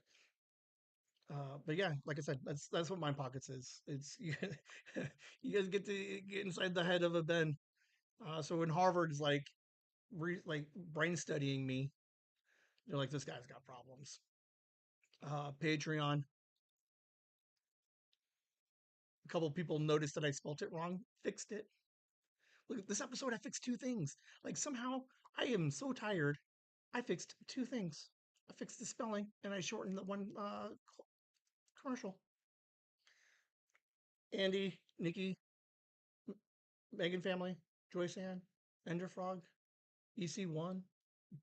yeah, like I said, that's what Mind Pockets is. It's you guys get to get inside the head of a Ben. So when Harvard's like brain studying me, they're like, this guy's got problems. Patreon. A couple people noticed that I spelt it wrong, fixed it. Look at this episode. I fixed 2 things. Like somehow I am so tired. I fixed 2 things. I fixed the spelling and I shortened the one commercial. Andy, Nikki, Megan family, Joyce Ann, Ender Frog, EC1,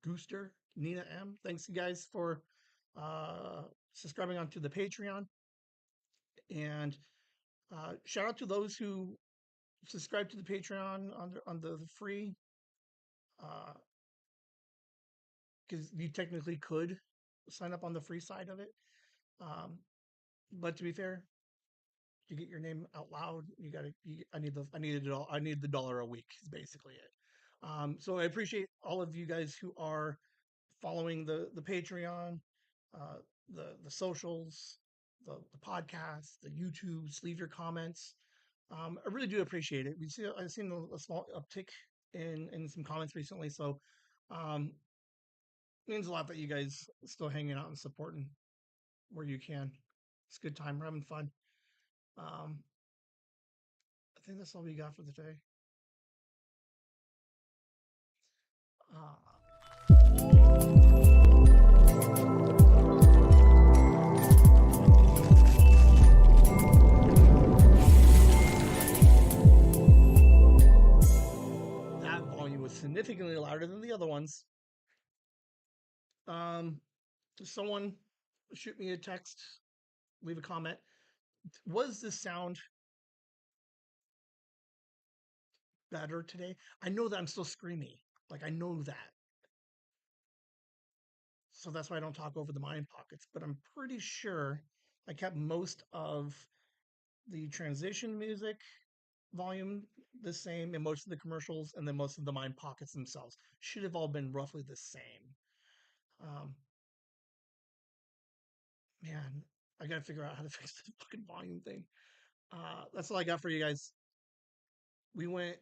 Gooster, Nina M. Thanks, you guys, for uh, subscribing onto the Patreon. And shout out to those who subscribe to the Patreon on the free, because you technically could sign up on the free side of it. Um, but to be fair, to get your name out loud, you got to. I need the dollar a week. Is basically it. So I appreciate all of you guys who are following the Patreon, uh, the socials, the podcast, the YouTubes. Leave your comments. I really do appreciate it. I've seen a small uptick in some comments recently, so um, it means a lot that you guys still hanging out and supporting where you can. It's a good time. We're having fun. Um, I think that's all we got for the day. Uh, that volume was significantly louder than the other ones. Um, someone shoot me a text, leave a comment. Was this sound better today? I know that I'm still screamy. Like I know that. So that's why I don't talk over the mind pockets. But I'm pretty sure I kept most of the transition music volume the same, and most of the commercials, and then most of the mind pockets themselves should have all been roughly the same. Um, man, I gotta figure out how to fix this fucking volume thing. That's all I got for you guys. We went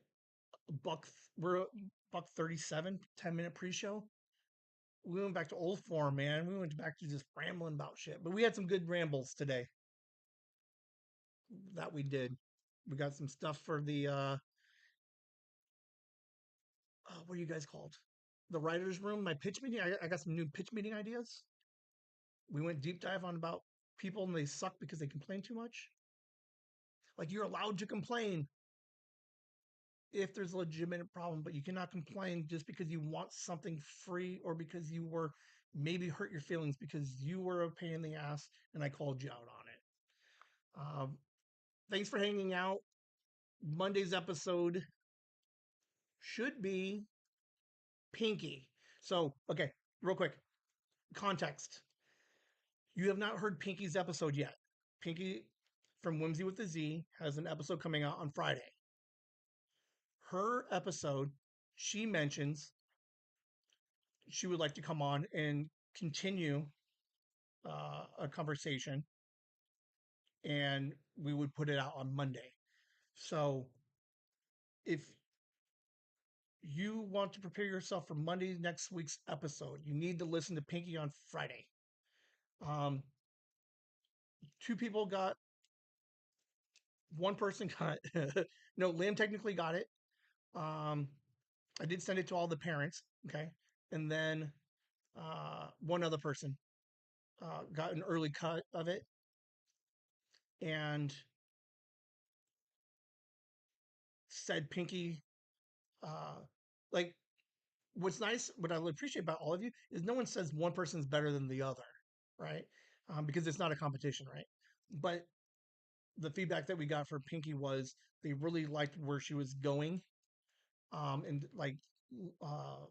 buck. We're buck 37, 10-minute pre-show. We went back to old form, man. We went back to just rambling about shit. But we had some good rambles today. That we did. We got some stuff for the what are you guys called? The writers' room. My pitch meeting. I got some new pitch meeting ideas. We went deep dive on about people and they suck because they complain too much. Like you're allowed to complain if there's a legitimate problem, but you cannot complain just because you want something free or because you were maybe hurt your feelings because you were a pain in the ass and I called you out on it. Thanks for hanging out. Monday's episode should be Pinky. So, okay, real quick context. You have not heard Pinky's episode yet. Pinky from Whimsy with a Z has an episode coming out on Friday. Her episode, she mentions she would like to come on and continue a conversation, and we would put it out on Monday. So, if you want to prepare yourself for Monday next week's episode, you need to listen to Pinky on Friday. Um, two people got, one person got, no, Liam technically got it. Um, I did send it to all the parents, okay? And then one other person got an early cut of it. And said Pinky, uh, like, what's nice, what I appreciate about all of you is no one says one person's better than the other, right? Because it's not a competition, right? But the feedback that we got for Pinky was they really liked where she was going, and uh,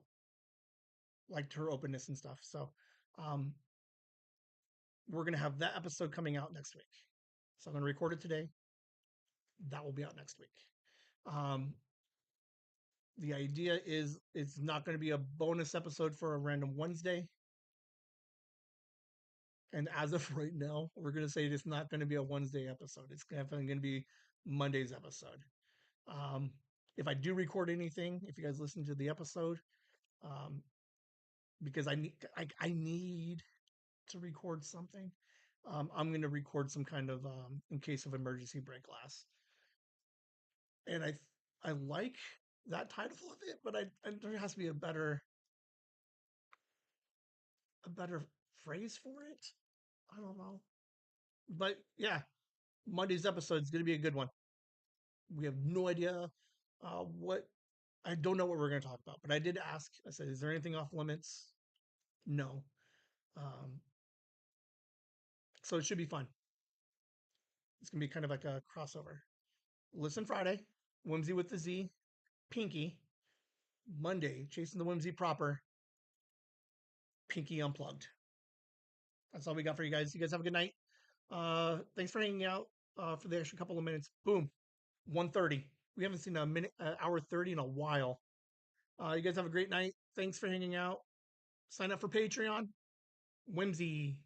liked her openness and stuff. So um, we're gonna have that episode coming out next week. So I'm gonna record it today. That will be out next week. Um, the idea is it's not going to be a bonus episode for a random Wednesday. And as of right now, we're going to say it's not going to be a Wednesday episode. It's definitely going to be Monday's episode. Um, if I do record anything, if you guys listen to the episode, um, because I need to record something, I'm going to record some kind of in case of emergency break glass. And I like that title of it, but there has to be a better phrase for it. I don't know. But yeah, Monday's episode is going to be a good one. We have no idea what I don't know what we're going to talk about, but I did ask. I said, "Is there anything off limits?" No. Um, so it should be fun. It's gonna be kind of like a crossover. Listen Friday, Whimsy with the Z, Pinky. Monday, Chasing the Whimsy proper, Pinky unplugged. That's all we got for you guys. You guys have a good night. Thanks for hanging out for the extra couple of minutes. Boom, 1:30. We haven't seen a minute, hour 30 in a while. You guys have a great night. Thanks for hanging out. Sign up for Patreon. Whimsy.